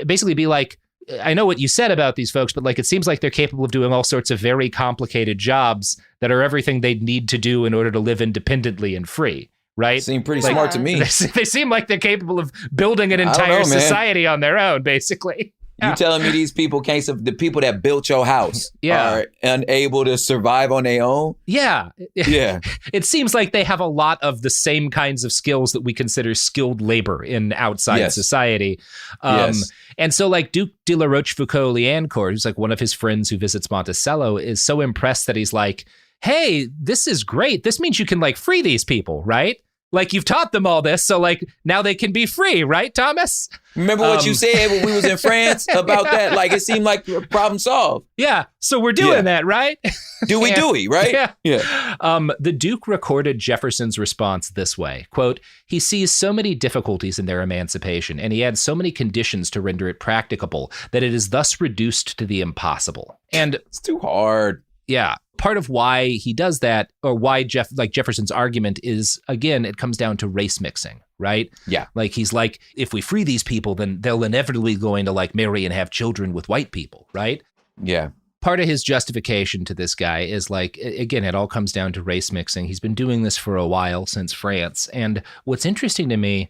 basically be like, I know what you said about these folks, but like it seems like they're capable of doing all sorts of very complicated jobs that are everything they'd need to do in order to live independently and free, right? Seem pretty smart to me. They seem like they're capable of building an entire society on their own, basically. You telling me these people the people that built your house are unable to survive on their own? Yeah. Yeah. It seems like they have a lot of the same kinds of skills that we consider skilled labor in outside society. And so like Duc de la Rochefoucauld-Liancourt, who's like one of his friends who visits Monticello, is so impressed that he's like, hey, this is great. This means you can like free these people, right? Like you've taught them all this, so like now they can be free, right, Thomas? Remember what you said when we was in France about that? Like it seemed like a problem solved. Yeah, so we're doing that, right? Dewey, right? Yeah. The Duke recorded Jefferson's response this way, quote, he sees so many difficulties in their emancipation, and he adds so many conditions to render it practicable that it is thus reduced to the impossible. And it's too hard. Yeah. Part of why he does that, or why Jefferson's argument is, again, it comes down to race mixing, right? Yeah. Like he's like, if we free these people, then they'll inevitably going to like marry and have children with white people, right? Yeah. Part of his justification to this guy is like, again, it all comes down to race mixing. He's been doing this for a while since France. And what's interesting to me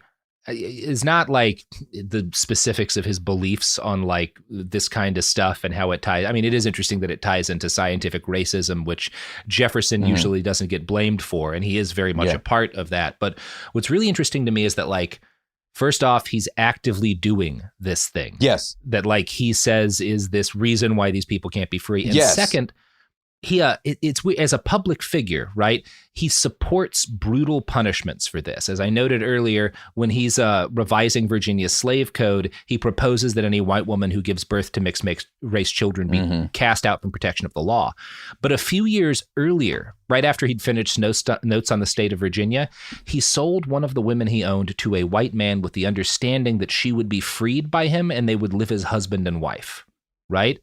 is not like the specifics of his beliefs on like this kind of stuff and how it ties. I mean, it is interesting that it ties into scientific racism, which Jefferson usually doesn't get blamed for. And he is very much a part of that. But what's really interesting to me is that like, first off, he's actively doing this thing. Yes. That like he says is this reason why these people can't be free. And second, he it's as a public figure, right? He supports brutal punishments for this. As I noted earlier, when he's revising Virginia's slave code, he proposes that any white woman who gives birth to mixed race children be cast out from protection of the law. But a few years earlier, right after he'd finished Notes on the State of Virginia, he sold one of the women he owned to a white man with the understanding that she would be freed by him and they would live as husband and wife, right?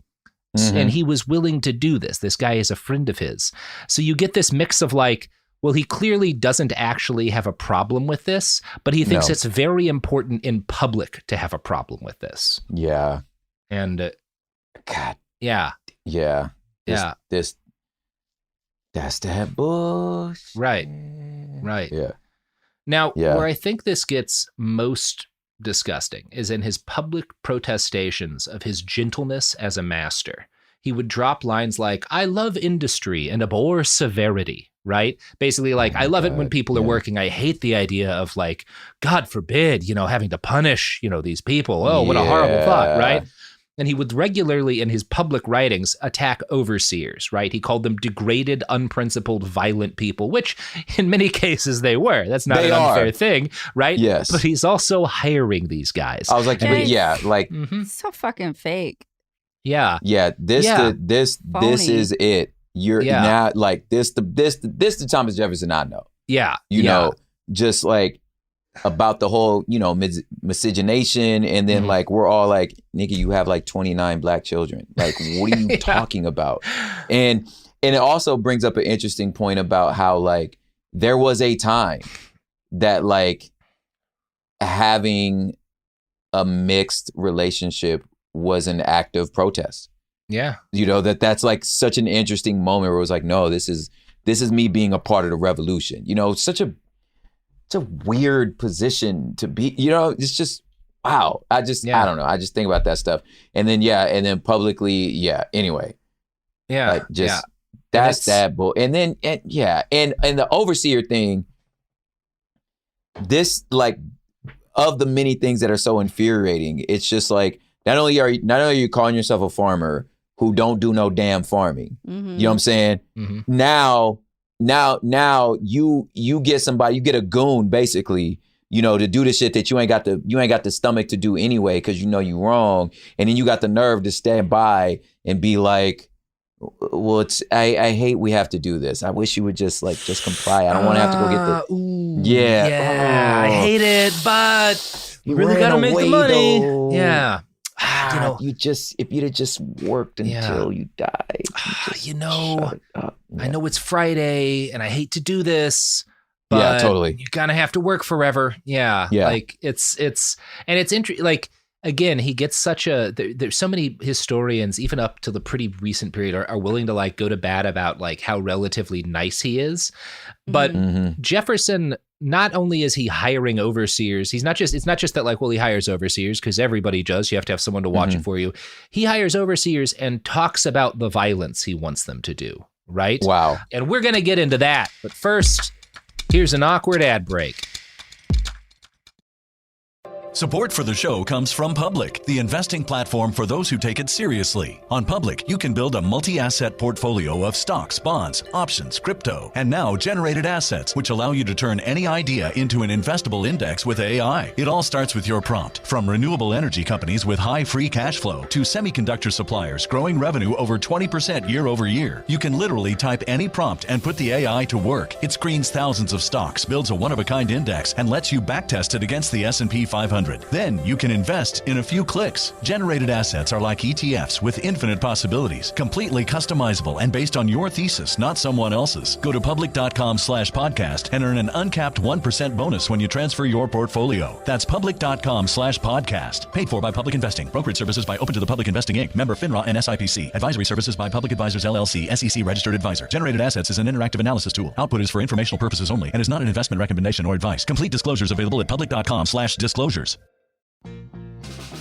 And he was willing to do this. This guy is a friend of his. So you get this mix of like, well, he clearly doesn't actually have a problem with this, but he thinks it's very important in public to have a problem with this. Yeah. And God. Yeah. Yeah. That's that bullshit. Right. Yeah. Now, where I think this gets most disgusting is in his public protestations of his gentleness as a master. He would drop lines like, I love industry and abhor severity, right? Basically like, I love it when people are working. I hate the idea of like, God forbid, having to punish, these people. Oh, what a horrible thought, right? And he would regularly in his public writings attack overseers, right? He called them degraded, unprincipled, violent people, which in many cases they were. That's not an unfair thing, right? Yes. But he's also hiring these guys. I was like, so fucking fake. Yeah. Yeah. This is it. You're now like this the Thomas Jefferson I know. Yeah. You know, just like about the whole, miscegenation. And then like, we're all like, nigga, you have like 29 black children. Like, what are you talking about? And it also brings up an interesting point about how like, there was a time that like having a mixed relationship was an act of protest. Yeah. That's like such an interesting moment where it was like, no, this is me being a part of the revolution. Such a weird position to be, it's just, wow. I don't know. I just think about that stuff. And then publicly, anyway. Yeah. Like just, that's that bull. And then, and the overseer thing, this like, of the many things that are so infuriating, it's just like, not only are you calling yourself a farmer who don't do no damn farming, you know what I'm saying? Now you get somebody, you get a goon basically, to do the shit that you ain't got the stomach to do anyway, because you know you wrong. And then you got the nerve to stand by and be like, well, I hate we have to do this. I wish you would just comply. I don't want to have to go get the. I hate it, but you really got to make the money. Though. Yeah. If you'd have just worked until you died. I know it's Friday and I hate to do this, but totally. You're going to have to work forever. Yeah. Like it's interesting. Like, again, he gets there's so many historians, even up to the pretty recent period, are willing to like go to bat about like how relatively nice he is. But Jefferson, not only is he hiring overseers, it's not just that like, well, he hires overseers because everybody does. You have to have someone to watch it for you. He hires overseers and talks about the violence he wants them to do. Right? Wow. And we're going to get into that. But first, here's an awkward ad break. Support for the show comes from Public, the investing platform for those who take it seriously. On Public, you can build a multi-asset portfolio of stocks, bonds, options, crypto, and now generated assets, which allow you to turn any idea into an investable index with AI. It all starts with your prompt. From renewable energy companies with high free cash flow to semiconductor suppliers growing revenue over 20% year over year, you can literally type any prompt and put the AI to work. It screens thousands of stocks, builds a one-of-a-kind index, and lets you backtest it against the S&P 500. Then you can invest in a few clicks. Generated assets are like ETFs with infinite possibilities, completely customizable and based on your thesis, not someone else's. Go to public.com/podcast and earn an uncapped 1% bonus when you transfer your portfolio. That's public.com/podcast. Paid for by Public Investing. Brokerage services by Open to the Public Investing Inc. Member FINRA and SIPC. Advisory services by Public Advisors LLC, SEC registered advisor. Generated assets is an interactive analysis tool. Output is for informational purposes only and is not an investment recommendation or advice. Complete disclosures available at public.com/disclosures.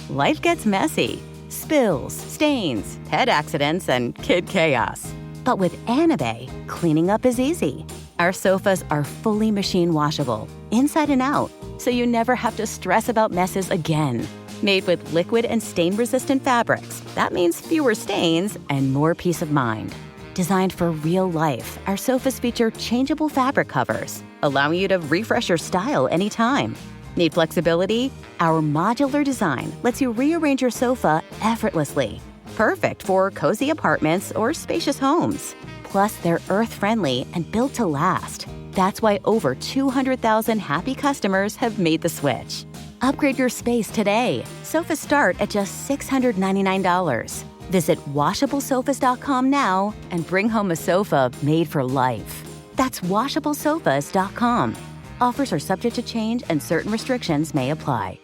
Life gets messy. Spills, stains, pet accidents, and kid chaos. But with Anabe, cleaning up is easy. Our sofas are fully machine washable, inside and out, so you never have to stress about messes again. Made with liquid and stain-resistant fabrics, that means fewer stains and more peace of mind. Designed for real life, our sofas feature changeable fabric covers, allowing you to refresh your style anytime. Need flexibility? Our modular design lets you rearrange your sofa effortlessly. Perfect for cozy apartments or spacious homes. Plus, they're earth-friendly and built to last. That's why over 200,000 happy customers have made the switch. Upgrade your space today. Sofas start at just $699. Visit washablesofas.com now and bring home a sofa made for life. That's washablesofas.com. Offers are subject to change and certain restrictions may apply.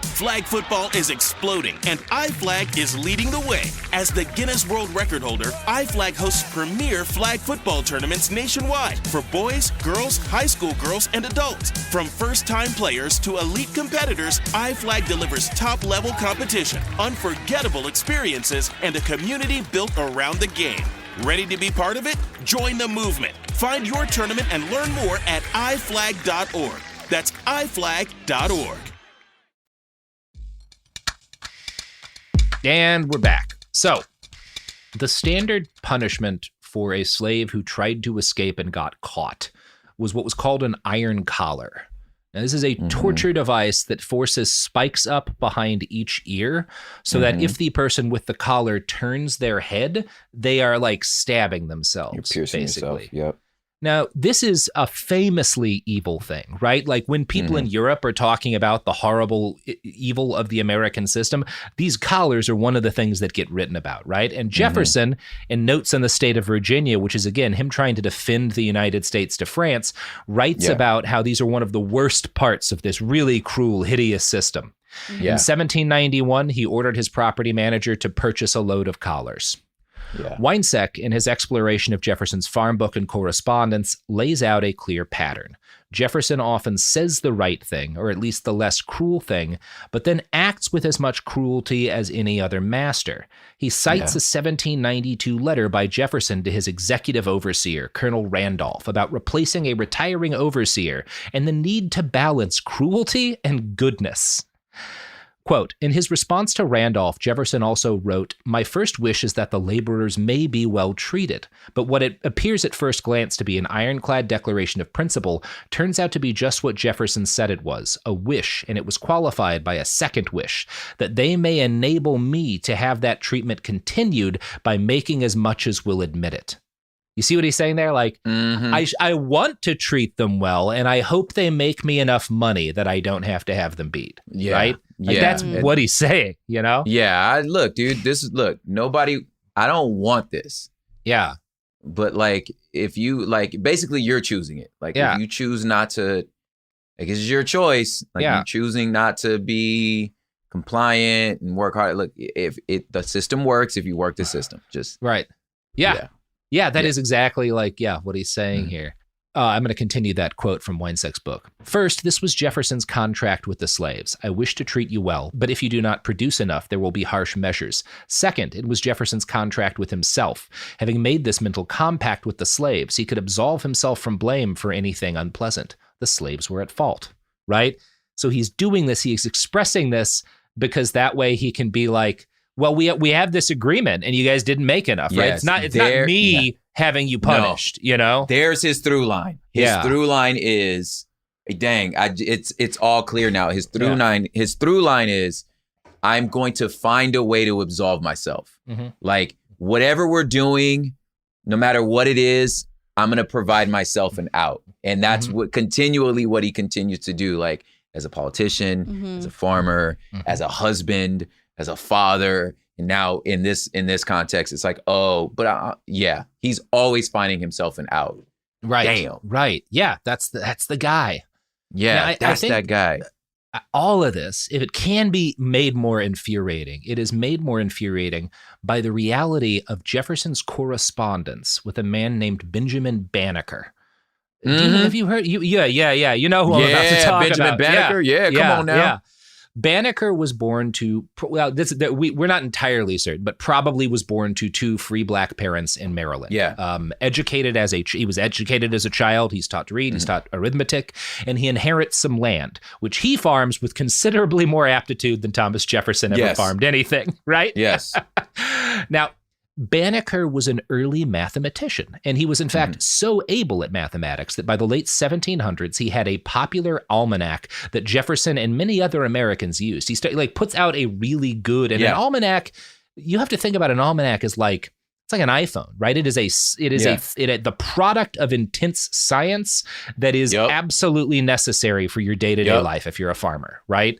Flag football is exploding, and iFlag is leading the way. As the Guinness World Record holder, iFlag hosts premier flag football tournaments nationwide for boys, girls, high school girls, and adults. From first-time players to elite competitors, iFlag delivers top-level competition, unforgettable experiences, and a community built around the game. Ready to be part of it? Join the movement. Find your tournament and learn more at iflag.org. That's iflag.org. And we're back. So, the standard punishment for a slave who tried to escape and got caught was what was called an iron collar. Now, this is a torture device that forces spikes up behind each ear so that if the person with the collar turns their head, they are like stabbing themselves. You're piercing basically. yourself. Yep. Now, this is a famously evil thing, right? Like when people in Europe are talking about the horrible evil of the American system, these collars are one of the things that get written about, right? And Jefferson, in Notes on the State of Virginia, which is, again, him trying to defend the United States to France, writes about how these are one of the worst parts of this really cruel, hideous system. In 1791, he ordered his property manager to purchase a load of collars. Winesek, in his exploration of Jefferson's farm book and correspondence, lays out a clear pattern. Jefferson often says the right thing, or at least the less cruel thing, but then acts with as much cruelty as any other master. He cites a 1792 letter by Jefferson to his executive overseer, Colonel Randolph, about replacing a retiring overseer and the need to balance cruelty and goodness. Quote, in his response to Randolph, Jefferson also wrote, "My first wish is that the laborers may be well treated. But what it appears at first glance to be an ironclad declaration of principle turns out to be just what Jefferson said it was, a wish, and it was qualified by a second wish, that they may enable me to have that treatment continued by making as much as will admit it." You see what he's saying there? Like, I want to treat them well, and I hope they make me enough money that I don't have to have them beat. Yeah. Right? Like, that's what he's saying, you know? Yeah. Look, dude, nobody, I don't want this. Yeah. But like, if you, like, basically you're choosing it. Like, if you choose not to, like, it's your choice. Like, you're choosing not to be compliant and work hard. Look, if the system works, if you work the system, just. Right. Yeah. Yeah, that is exactly like, what he's saying here. I'm going to continue that quote from Weinsek's book. First, this was Jefferson's contract with the slaves. I wish to treat you well, but if you do not produce enough, there will be harsh measures. Second, it was Jefferson's contract with himself. Having made this mental compact with the slaves, he could absolve himself from blame for anything unpleasant. The slaves were at fault, right? So he's doing this, he's expressing this because that way he can be like, well, we have this agreement and you guys didn't make enough, right? It's not me having you punished, you know? There's his through line. His through line is, it's all clear now. His through line is, I'm going to find a way to absolve myself. Like, whatever we're doing, no matter what it is, I'm going to provide myself an out. And that's what he continues to do, like, as a politician, as a farmer, as a husband, as a father. And now in this context, it's like, he's always finding himself an out. Right. Damn. Right. Yeah. That's the guy. Yeah. Now, that's that guy. All of this, if it can be made more infuriating, it is made more infuriating by the reality of Jefferson's correspondence with a man named Benjamin Banneker. Have you heard? You know who I'm about to talk Benjamin about. Banneker. Yeah, come on now. Yeah. Banneker was born to, we're not entirely certain, but probably was born to two free black parents in Maryland. Yeah. He was educated as a child. He's taught to read. He's taught arithmetic, and he inherits some land, which he farms with considerably more aptitude than Thomas Jefferson ever farmed anything. Right? Yes. Now, Banneker was an early mathematician, and he was in fact so able at mathematics that by the late 1700s, he had a popular almanac that Jefferson and many other Americans used. He puts out a really good, and an almanac, you have to think about an almanac as like, it's like an iPhone, right? It is the product of intense science that is absolutely necessary for your day-to-day life if you're a farmer, right?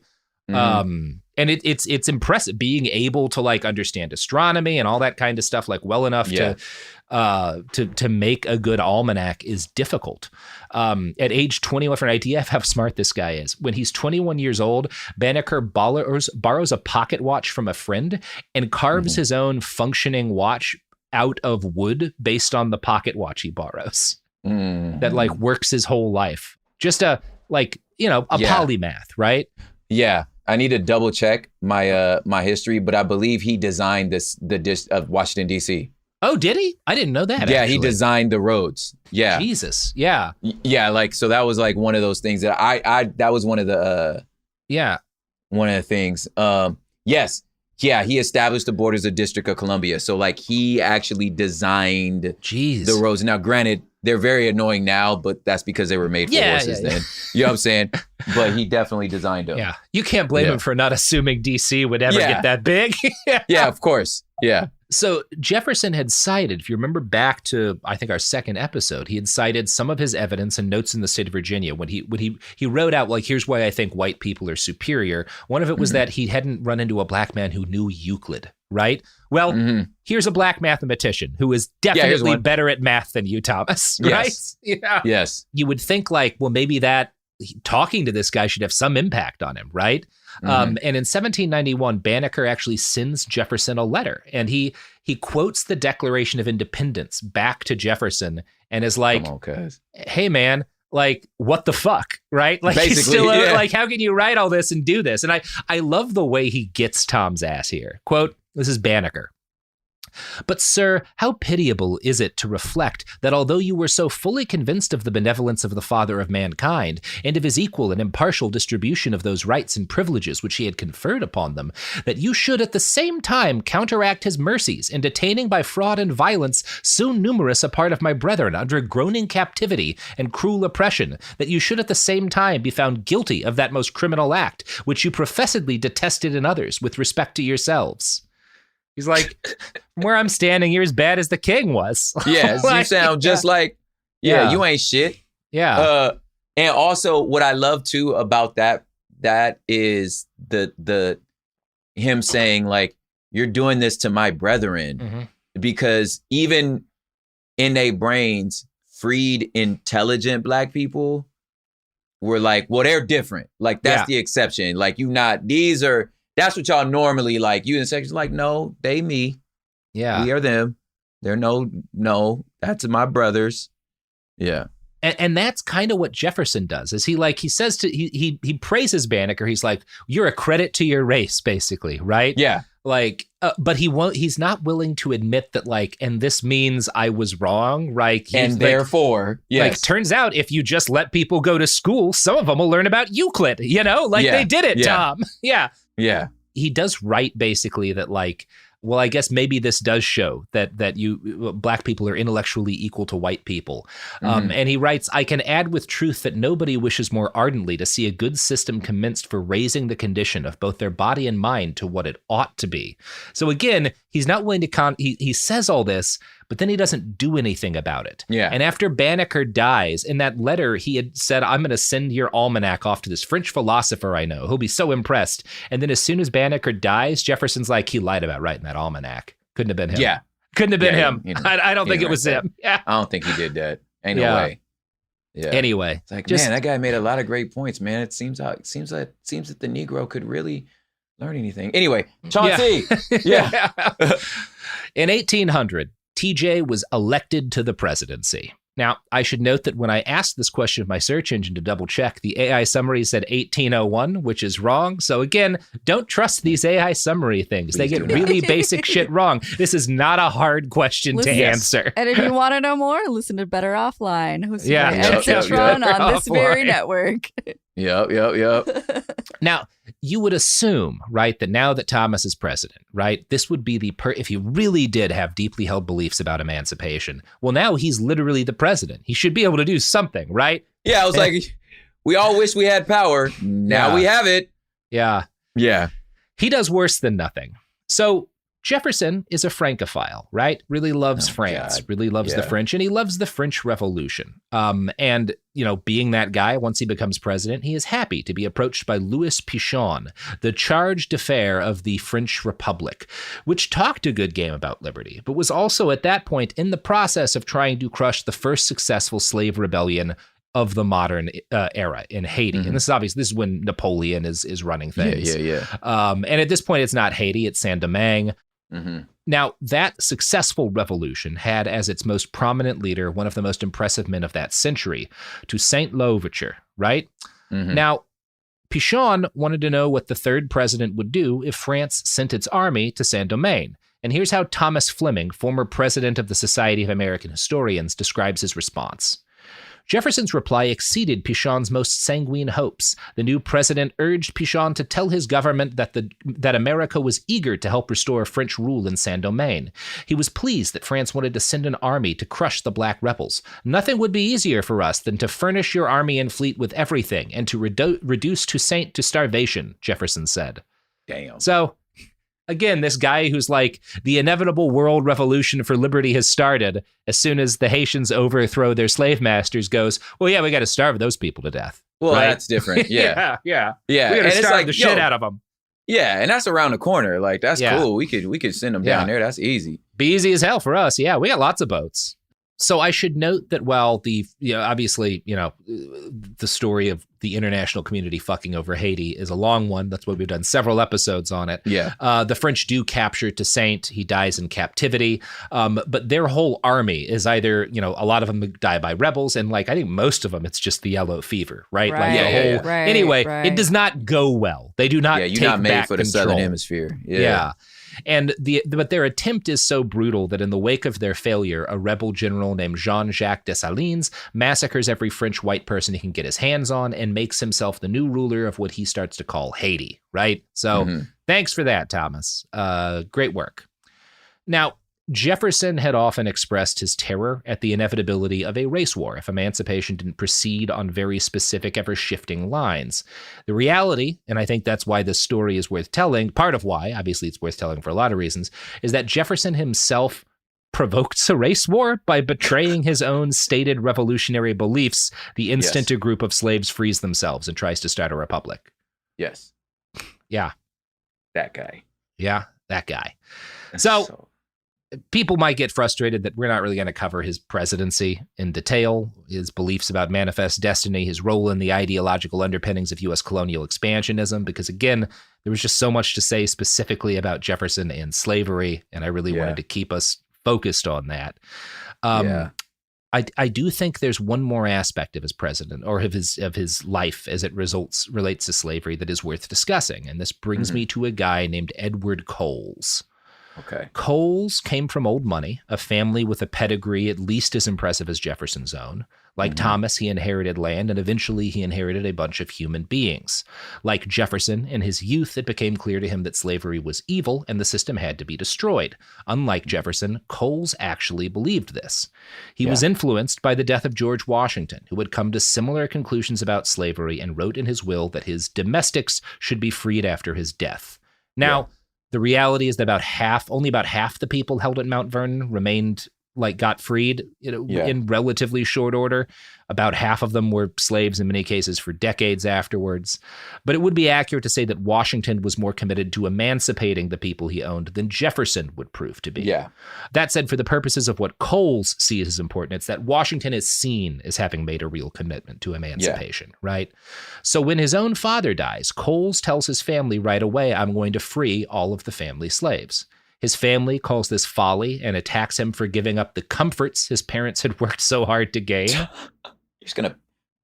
And it's impressive being able to like understand astronomy and all that kind of stuff like well enough to make a good almanac is difficult. At age 21, for an idea of how smart this guy is, when he's 21 years old, Banneker borrows a pocket watch from a friend and carves his own functioning watch out of wood based on the pocket watch he borrows. That like works his whole life. Just a polymath, right? Yeah. I need to double check my history, but I believe he designed the dish of Washington, D.C. Oh, did he? I didn't know that. Yeah, actually. He designed the roads. Yeah. Jesus. Yeah. Yeah, like, so that was like one of those things that that was one of the one of the things. Yes. Yeah, he established the borders of District of Columbia. So like he actually designed the roads. Now, granted, they're very annoying now, but that's because they were made for horses then. You know what I'm saying? But he definitely designed them. Yeah. You can't blame him for not assuming DC would ever get that big. Yeah, of course. Yeah. So Jefferson had cited, if you remember back to, I think, our second episode, he had cited some of his evidence and notes in the state of Virginia when he wrote out, like, here's why I think white people are superior. One of it was that he hadn't run into a black man who knew Euclid, right? Well, here's a black mathematician who is definitely better at math than you, Thomas, right? Yeah. Yes. You would think like, well, maybe that talking to this guy should have some impact on him, right? And in 1791, Banneker actually sends Jefferson a letter, and he quotes the Declaration of Independence back to Jefferson and is like, hey, man, like, what the fuck, right? Like, basically, he's still like, how can you write all this and do this? And I love the way he gets Tom's ass here. Quote, this is Banneker. But, sir, how pitiable is it to reflect that although you were so fully convinced of the benevolence of the Father of mankind, and of his equal and impartial distribution of those rights and privileges which he had conferred upon them, that you should at the same time counteract his mercies in detaining by fraud and violence so numerous a part of my brethren under groaning captivity and cruel oppression, that you should at the same time be found guilty of that most criminal act, which you professedly detested in others with respect to yourselves. He's like, from where I'm standing, you're as bad as the king was. Yeah, like, you sound just like, you ain't shit. Yeah. And also what I love too about that is the him saying like, you're doing this to my brethren, because even in their brains, freed, intelligent Black people were like, well, they're different. Like that's the exception. Like that's what y'all normally like. You in sections like, no, they me. Yeah. We are them. They're no, that's my brothers. Yeah. And that's kind of what Jefferson does. Is he says he praises Banneker. He's like, you're a credit to your race, basically, right? Yeah. Like, but he's not willing to admit that, like, and this means I was wrong, right? And therefore, yes. Like, turns out if you just let people go to school, some of them will learn about Euclid, like they did it, Tom. Yeah. Yeah. He does write basically that, like, well, I guess maybe this does show that you Black people are intellectually equal to white people. And he writes, I can add with truth that nobody wishes more ardently to see a good system commenced for raising the condition of both their body and mind to what it ought to be. So again, he's not willing to he says all this, but then he doesn't do anything about it. Yeah. And after Banneker dies, in that letter, he had said, I'm going to send your almanac off to this French philosopher I know. He'll be so impressed. And then as soon as Banneker dies, Jefferson's like, he lied about writing that almanac. Couldn't have been him. Yeah. Couldn't have been him. I don't think it was him. Yeah. I don't think he did that. Ain't no way. Yeah. Anyway. It's like, man, that guy made a lot of great points, man. It seems that the Negro could really learn anything. Anyway, Chauncey. Yeah. In 1800, TJ was elected to the presidency. Now, I should note that when I asked this question of my search engine to double check, the AI summary said 1801, which is wrong. So again, don't trust these AI summary things. They get really basic shit wrong. This is not a hard question to answer. And if you want to know more, listen to Better Offline, hosted by Ed Citron on this very network. Yep. Now, you would assume, right, that now that Thomas is president, right, this would be if he really did have deeply held beliefs about emancipation, well, now he's literally the president. He should be able to do something, right? Yeah, I was like, we all wish we had power. Now we have it. Yeah. Yeah. He does worse than nothing. So Jefferson is a Francophile, right? Really loves France, really loves the French, and he loves the French Revolution. And, being that guy, once he becomes president, he is happy to be approached by Louis Pichon, the charge d'affaires of the French Republic, which talked a good game about liberty, but was also at that point in the process of trying to crush the first successful slave rebellion of the modern era in Haiti. And this is when Napoleon is running things. Yeah. And at this point, it's not Haiti, it's Saint-Domingue. Now, that successful revolution had as its most prominent leader one of the most impressive men of that century, Toussaint Louverture, right? Now, Pichon wanted to know what the third president would do if France sent its army to Saint-Domingue. And here's how Thomas Fleming, former president of the Society of American Historians, describes his response. Jefferson's reply exceeded Pichon's most sanguine hopes. The new president urged Pichon to tell his government that America was eager to help restore French rule in Saint-Domingue. He was pleased that France wanted to send an army to crush the black rebels. Nothing would be easier for us than to furnish your army and fleet with everything and to reduce Toussaint to starvation, Jefferson said. Damn. So, again, this guy who's like, the inevitable world revolution for liberty has started. As soon as the Haitians overthrow their slave masters, goes, well, yeah, we got to starve those people to death. Well, right? That's different. Yeah. Yeah. We got to starve the shit out of them. Yeah, and that's around the corner. Like, that's cool. We could send them down there. That's easy. Be easy as hell for us. Yeah, we got lots of boats. So I should note that while the story of the international community fucking over Haiti is a long one. That's why we've done several episodes on it. Yeah. The French do capture Toussaint. He dies in captivity. But their whole army is either, a lot of them die by rebels. And I think most of them, it's just the yellow fever, right? Right. Anyway, it does not go well. They do not you're take not made back for the control. Southern Hemisphere. Yeah. But their attempt is so brutal that in the wake of their failure, a rebel general named Jean-Jacques Dessalines massacres every French white person he can get his hands on and makes himself the new ruler of what he starts to call Haiti, right? So thanks for that, Thomas. Great work. Now, Jefferson had often expressed his terror at the inevitability of a race war if emancipation didn't proceed on very specific, ever-shifting lines. The reality, and I think that's why this story is worth telling, part of why, obviously it's worth telling for a lot of reasons, is that Jefferson himself provoked a race war by betraying his own stated revolutionary beliefs the instant a group of slaves frees themselves and tries to start a republic. Yes. Yeah. That guy. Yeah, that guy. So people might get frustrated that we're not really going to cover his presidency in detail, his beliefs about manifest destiny, his role in the ideological underpinnings of U.S. colonial expansionism, because, again, there was just so much to say specifically about Jefferson and slavery, and I really wanted to keep us focused on that. I do think there's one more aspect of his president or of his life as it relates to slavery that is worth discussing, and this brings me to a guy named Edward Coles. Okay. Coles came from old money, a family with a pedigree at least as impressive as Jefferson's own. Like Thomas, he inherited land, and eventually he inherited a bunch of human beings. Like Jefferson, in his youth, it became clear to him that slavery was evil and the system had to be destroyed. Unlike Jefferson, Coles actually believed this. He was influenced by the death of George Washington, who had come to similar conclusions about slavery and wrote in his will that his domestics should be freed after his death. Now, the reality is that only about half the people held at Mount Vernon got freed in relatively short order. About half of them were slaves in many cases for decades afterwards. But it would be accurate to say that Washington was more committed to emancipating the people he owned than Jefferson would prove to be. Yeah. That said, for the purposes of what Coles sees as important, it's that Washington is seen as having made a real commitment to emancipation, right? So when his own father dies, Coles tells his family right away, I'm going to free all of the family slaves. His family calls this folly and attacks him for giving up the comforts his parents had worked so hard to gain. He's going to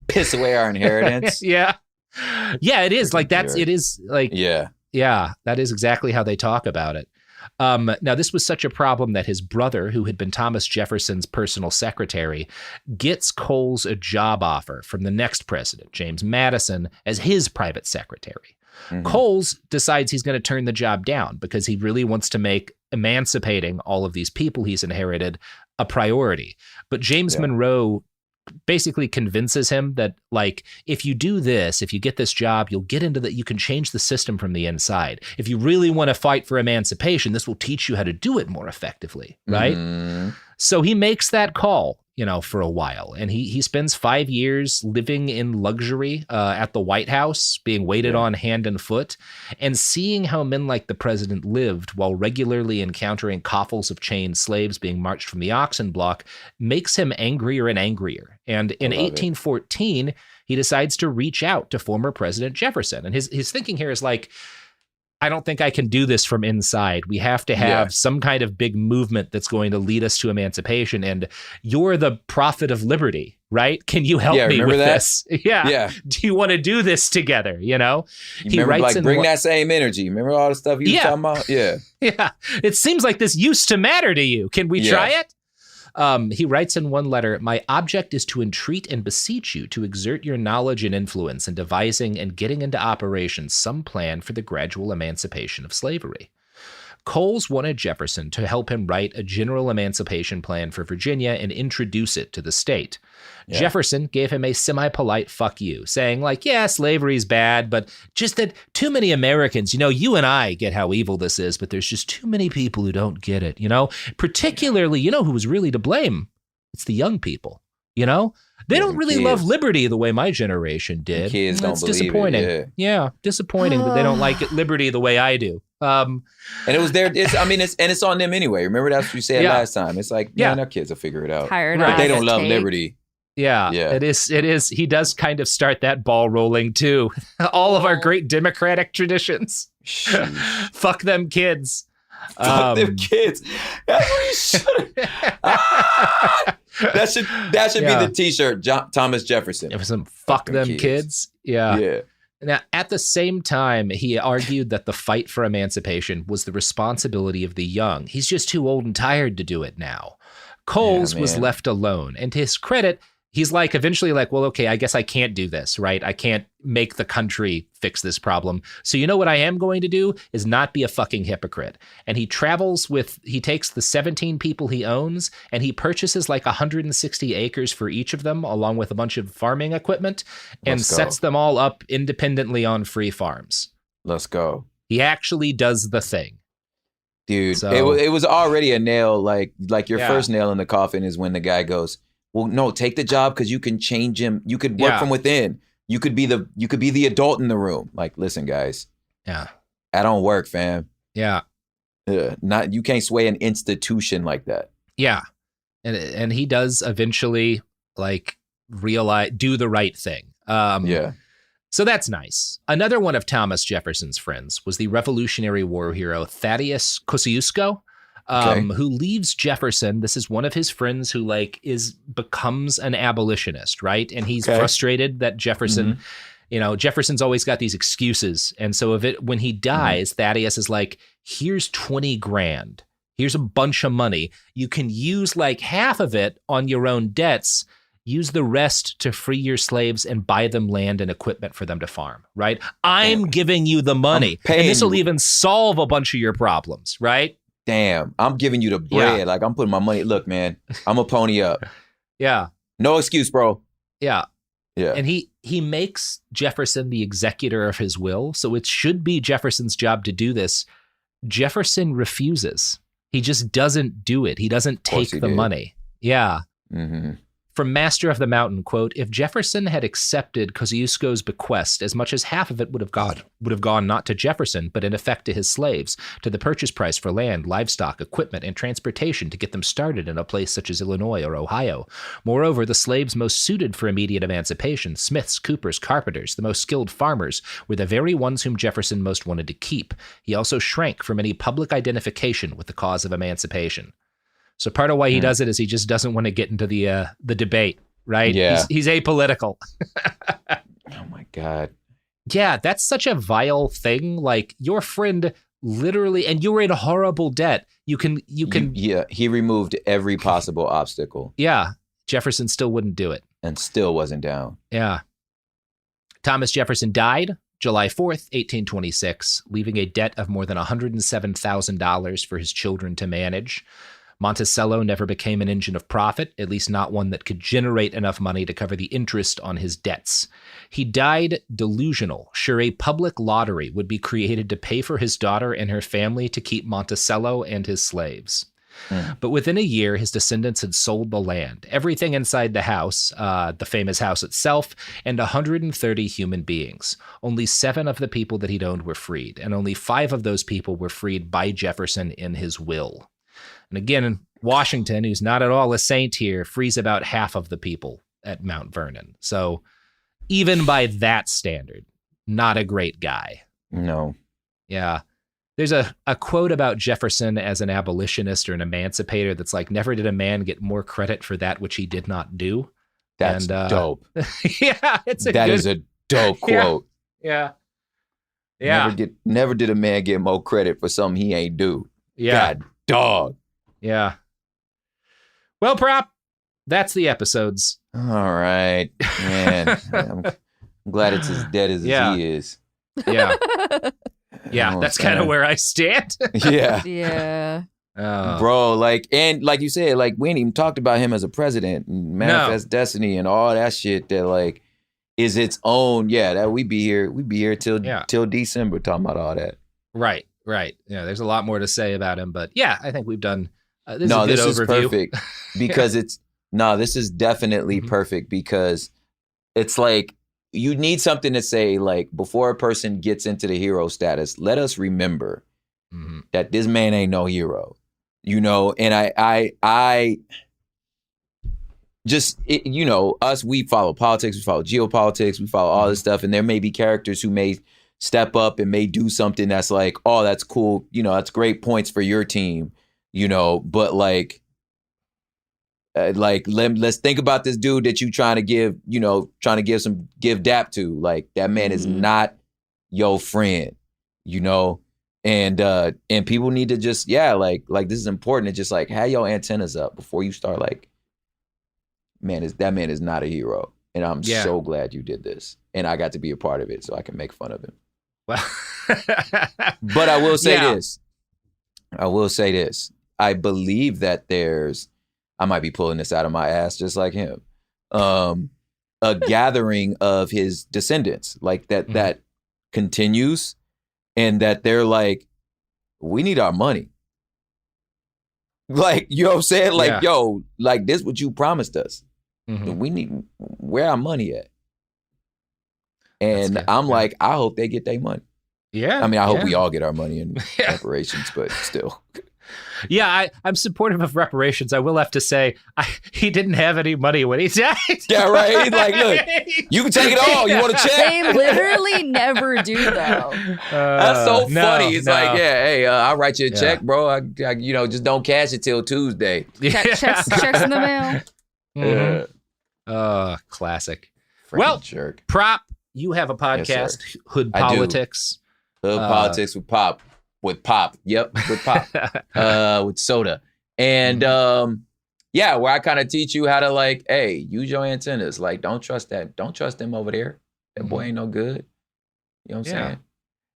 piss away our inheritance. Yeah, it is. That is exactly how they talk about it. Now, this was such a problem that his brother, who had been Thomas Jefferson's personal secretary, gets Coles a job offer from the next president, James Madison, as his private secretary. Coles decides he's going to turn the job down because he really wants to make emancipating all of these people he's inherited a priority. But James Monroe basically convinces him that, if you do this, if you get this job, you'll get into that, you can change the system from the inside. If you really want to fight for emancipation, this will teach you how to do it more effectively, right? So he makes that call, for a while. And he spends 5 years living in luxury at the White House, being waited on hand and foot, and seeing how men like the president lived while regularly encountering coffles of chained slaves being marched from the oxen block makes him angrier and angrier. And in 1814, he decides to reach out to former President Jefferson. And his thinking here is I don't think I can do this from inside. We have to have some kind of big movement that's going to lead us to emancipation. And you're the prophet of liberty, right? Can you help me with this? Yeah. Do you want to do this together? He writes bring that same energy. Remember all the stuff you were talking about? Yeah. Yeah. It seems like this used to matter to you. Can we try it? He writes in one letter, my object is to entreat and beseech you to exert your knowledge and influence in devising and getting into operation some plan for the gradual emancipation of slavery. Coles wanted Jefferson to help him write a general emancipation plan for Virginia and introduce it to the state. Yeah. Jefferson gave him a semi-polite fuck you, saying slavery's bad, but just that too many Americans, you and I get how evil this is, but there's just too many people who don't get it, Particularly, who was really to blame? It's the young people, They don't really love liberty the way my generation did. The kids don't believe disappointing. It, yeah, disappointing that they don't like liberty the way I do. And it was it's on them anyway. Remember that's what you said last time. It's man, our kids will figure it out. But they don't love liberty. Yeah, it is. He does kind of start that ball rolling too. All of our great democratic traditions. Fuck them kids. Fuck them kids. That's what he should. That should be the T-shirt. Thomas Jefferson. It was some fuck them kids. Yeah. Now, at the same time, he argued that the fight for emancipation was the responsibility of the young. He's just too old and tired to do it now. Coles was left alone. And to his credit, he's like, eventually like, well, okay, I guess I can't do this, right? I can't make the country fix this problem. So you know what I am going to do is not be a fucking hypocrite. And he takes the 17 people he owns and he purchases like 160 acres for each of them, along with a bunch of farming equipment, and sets them all up independently on free farms. Let's go. He actually does the thing. Dude, so, it was already a nail. Like your first nail in the coffin is when the guy goes, well, no, take the job because you can change him. You could work from within. You could be the adult in the room. Like, listen, guys. Yeah. I don't work, fam. Yeah. You can't sway an institution like that. Yeah. And he does eventually like do the right thing. So that's nice. Another one of Thomas Jefferson's friends was the Revolutionary War hero Thaddeus Kosciuszko, who leaves Jefferson. This is one of his friends who becomes an abolitionist, right? And he's frustrated that Jefferson, Jefferson's always got these excuses. And so when he dies, Thaddeus is like, here's 20 grand. Here's a bunch of money. You can use like half of it on your own debts. Use the rest to free your slaves and buy them land and equipment for them to farm, right? I'm giving you the money. And this will even solve a bunch of your problems, right? Damn, I'm giving you the bread. Yeah. Like, I'm putting my money. Look, man, I'm a pony up. Yeah. No excuse, bro. Yeah. Yeah. And he makes Jefferson the executor of his will. So it should be Jefferson's job to do this. Jefferson refuses. He just doesn't do it. He doesn't take the money. Yeah. Mm-hmm. From Master of the Mountain, quote, if Jefferson had accepted Kosciuszko's bequest, as much as half of it would have gone not to Jefferson, but in effect to his slaves, to the purchase price for land, livestock, equipment, and transportation to get them started in a place such as Illinois or Ohio. Moreover, the slaves most suited for immediate emancipation, smiths, coopers, carpenters, the most skilled farmers, were the very ones whom Jefferson most wanted to keep. He also shrank from any public identification with the cause of emancipation. So part of why he does it is he just doesn't want to get into the debate, right? Yeah. He's apolitical. Oh my God. Yeah, that's such a vile thing. Like, your friend literally, and you were in horrible debt. He removed every possible obstacle. Yeah. Jefferson still wouldn't do it. And still wasn't down. Yeah. Thomas Jefferson died July 4th, 1826, leaving a debt of more than $107,000 for his children to manage. Monticello never became an engine of profit, at least not one that could generate enough money to cover the interest on his debts. He died delusional, sure a public lottery would be created to pay for his daughter and her family to keep Monticello and his slaves. But within a year, his descendants had sold the land, everything inside the house, the famous house itself, and 130 human beings. Only 7 of the people that he'd owned were freed, and only 5 of those people were freed by Jefferson in his will. And again, Washington, who's not at all a saint here, frees about half of the people at Mount Vernon. So even by that standard, not a great guy. No. Yeah. There's a quote about Jefferson as an abolitionist or an emancipator that's like, never did a man get more credit for that which he did not do. That's dope. Yeah, that is a dope quote. Yeah. Yeah. Never did a man get more credit for something he ain't do. Yeah. God, dog. Yeah. Well, Prop, that's the episodes. All right, man. I'm glad it's as dead as he is. Yeah. Yeah, that's kind of where I stand. Yeah. Yeah. Bro, like you said, like, we ain't even talked about him as a president and Manifest Destiny and all that shit that like is its own. Yeah, that we'd be here till December talking about all that. Right. Yeah, there's a lot more to say about him, but yeah, I think we've done this is perfect because this is definitely perfect because it's like you need something to say, like, before a person gets into the hero status, let us remember that this man ain't no hero, and I just, us, we follow politics, we follow geopolitics, we follow all this stuff. And there may be characters who may step up and may do something that's like, oh, that's cool. That's great points for your team, but like, Let's think about this dude that you trying to give dap to. Like, that man is not your friend, and people need to just, like this is important to just like have your antennas up before you start like, that man is not a hero. And I'm so glad you did this. And I got to be a part of it so I can make fun of him. Well, but I will say this. I believe that I might be pulling this out of my ass just like him. A gathering of his descendants, like that continues, and that they're like, we need our money. Like, you know what I'm saying? Like, yo, like this what you promised us. Where our money at? And I'm like, I hope they get their money. Yeah. I mean, I hope we all get our money in reparations, but still. Yeah, I'm supportive of reparations. I will have to say, he didn't have any money when he died. Yeah, right. He's like, look, you can take it all. You want to check? They literally never do, though. That's so funny. It's like, hey, I'll write you a check, bro. I just don't cash it till Tuesday. Checks in the mail. Classic. Jerk. Prop, you have a podcast, Hood Politics. Hood Politics with Pop. With Pop. Yep, with Pop. With soda. And where I kind of teach you how to like, hey, use your antennas. Like, don't trust that. Don't trust them over there. That boy ain't no good. You know what I'm saying?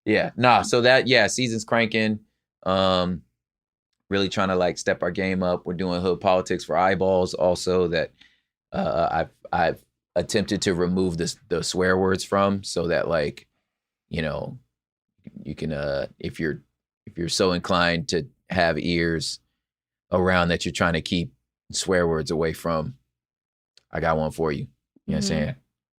Yeah. Nah, so that, season's cranking. Really trying to like step our game up. We're doing Hood Politics for Eyeballs also that I've attempted to remove the swear words from, so that like, you can if you're so inclined to have ears around that you're trying to keep swear words away from, I got one for you. You know what I'm saying?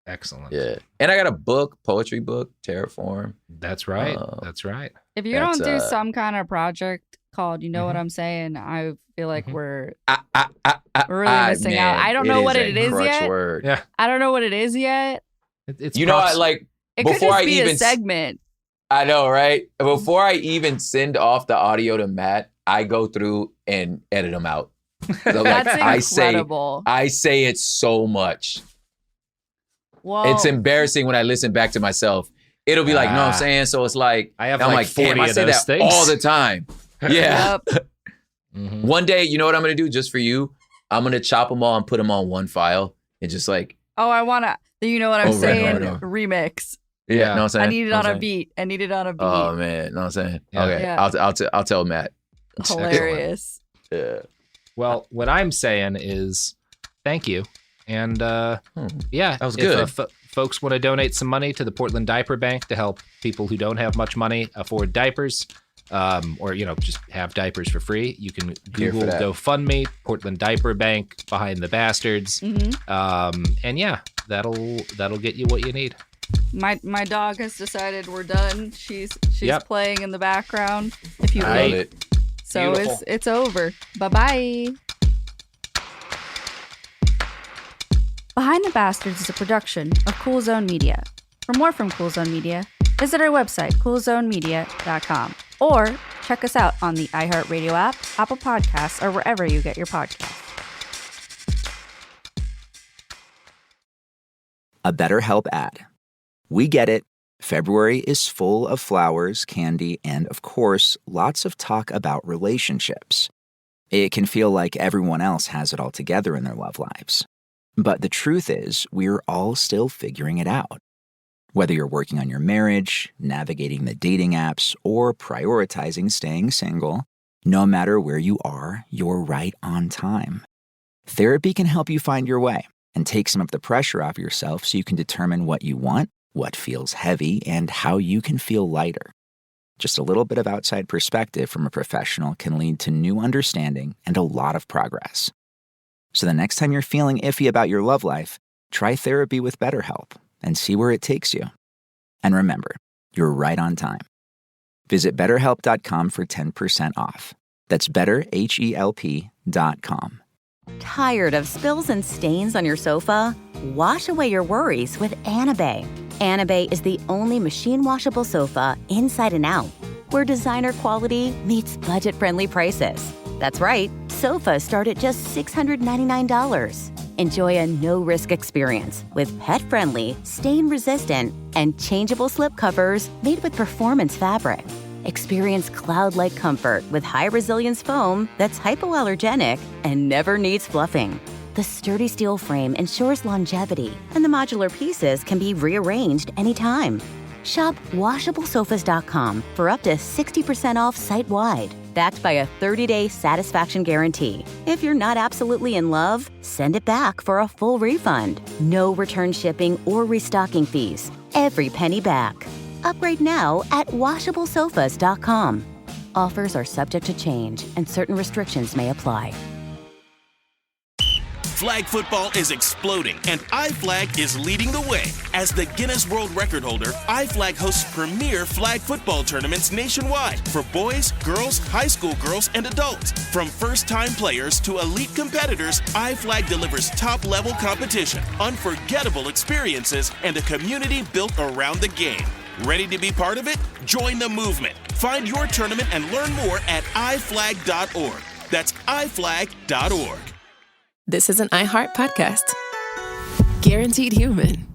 Excellent. Yeah. And I got a book, poetry book, Terraform. That's right. That's right. If you don't do some kind of project called, you know what I'm saying, I feel like we're really missing out. I don't know what it is yet. Word. Yeah. I don't know what it is yet. It's it could just be a segment. I know, right? Before I even send off the audio to Matt, I go through and edit them out. So That's incredible. I say it so much. Well, it's embarrassing when I listen back to myself. It'll be like, no, I'm saying. So it's like, I'm like 40 damn, I say that things all the time. Yeah. Yep. One day, you know what I'm going to do just for you? I'm going to chop them all and put them on one file and just like. Oh, I want to, you know what I'm saying? Remix. Yeah. Know what I'm saying? I need it on a beat. Oh, man. Know what I'm saying? Yeah. Okay. Yeah. I'll tell Matt. Hilarious. Yeah. Well, what I'm saying is thank you. And that was good. If folks want to donate some money to the Portland Diaper Bank to help people who don't have much money afford diapers, or just have diapers for free, you can Google GoFundMe, Portland Diaper Bank, Behind the Bastards, and that'll get you what you need. My dog has decided we're done. She's playing in the background. If you love it. So it's over. Bye-bye. Behind the Bastards is a production of Cool Zone Media. For more from Cool Zone Media, visit our website, coolzonemedia.com, or check us out on the iHeartRadio app, Apple Podcasts, or wherever you get your podcasts. A BetterHelp ad. We get it. February is full of flowers, candy, and, of course, lots of talk about relationships. It can feel like everyone else has it all together in their love lives. But the truth is, we're all still figuring it out. Whether you're working on your marriage, navigating the dating apps, or prioritizing staying single, no matter where you are, you're right on time. Therapy can help you find your way and take some of the pressure off yourself so you can determine what you want, what feels heavy, and how you can feel lighter. Just a little bit of outside perspective from a professional can lead to new understanding and a lot of progress. So the next time you're feeling iffy about your love life, try therapy with BetterHelp and see where it takes you. And remember, you're right on time. Visit BetterHelp.com for 10% off. That's BetterHelp.com. Tired of spills and stains on your sofa? Wash away your worries with Anabay. Anabay is the only machine-washable sofa inside and out, where designer quality meets budget-friendly prices. That's right, Sofas start at just $699. Enjoy a no-risk experience with pet-friendly, stain-resistant, and changeable slipcovers made with performance fabric. Experience cloud-like comfort with high-resilience foam that's hypoallergenic and never needs fluffing. The sturdy steel frame ensures longevity, and the modular pieces can be rearranged anytime. Shop WashableSofas.com for up to 60% off site-wide, backed by a 30-day satisfaction guarantee. If you're not absolutely in love, send it back for a full refund. No return shipping or restocking fees. Every penny back. Upgrade now at WashableSofas.com. Offers are subject to change, and certain restrictions may apply. Flag football is exploding, and iFlag is leading the way. As the Guinness World Record holder, iFlag hosts premier flag football tournaments nationwide for boys, girls, high school girls, and adults. From first-time players to elite competitors, iFlag delivers top-level competition, unforgettable experiences, and a community built around the game. Ready to be part of it? Join the movement. Find your tournament and learn more at iflag.org. That's iflag.org. This is an iHeart podcast. Guaranteed Human.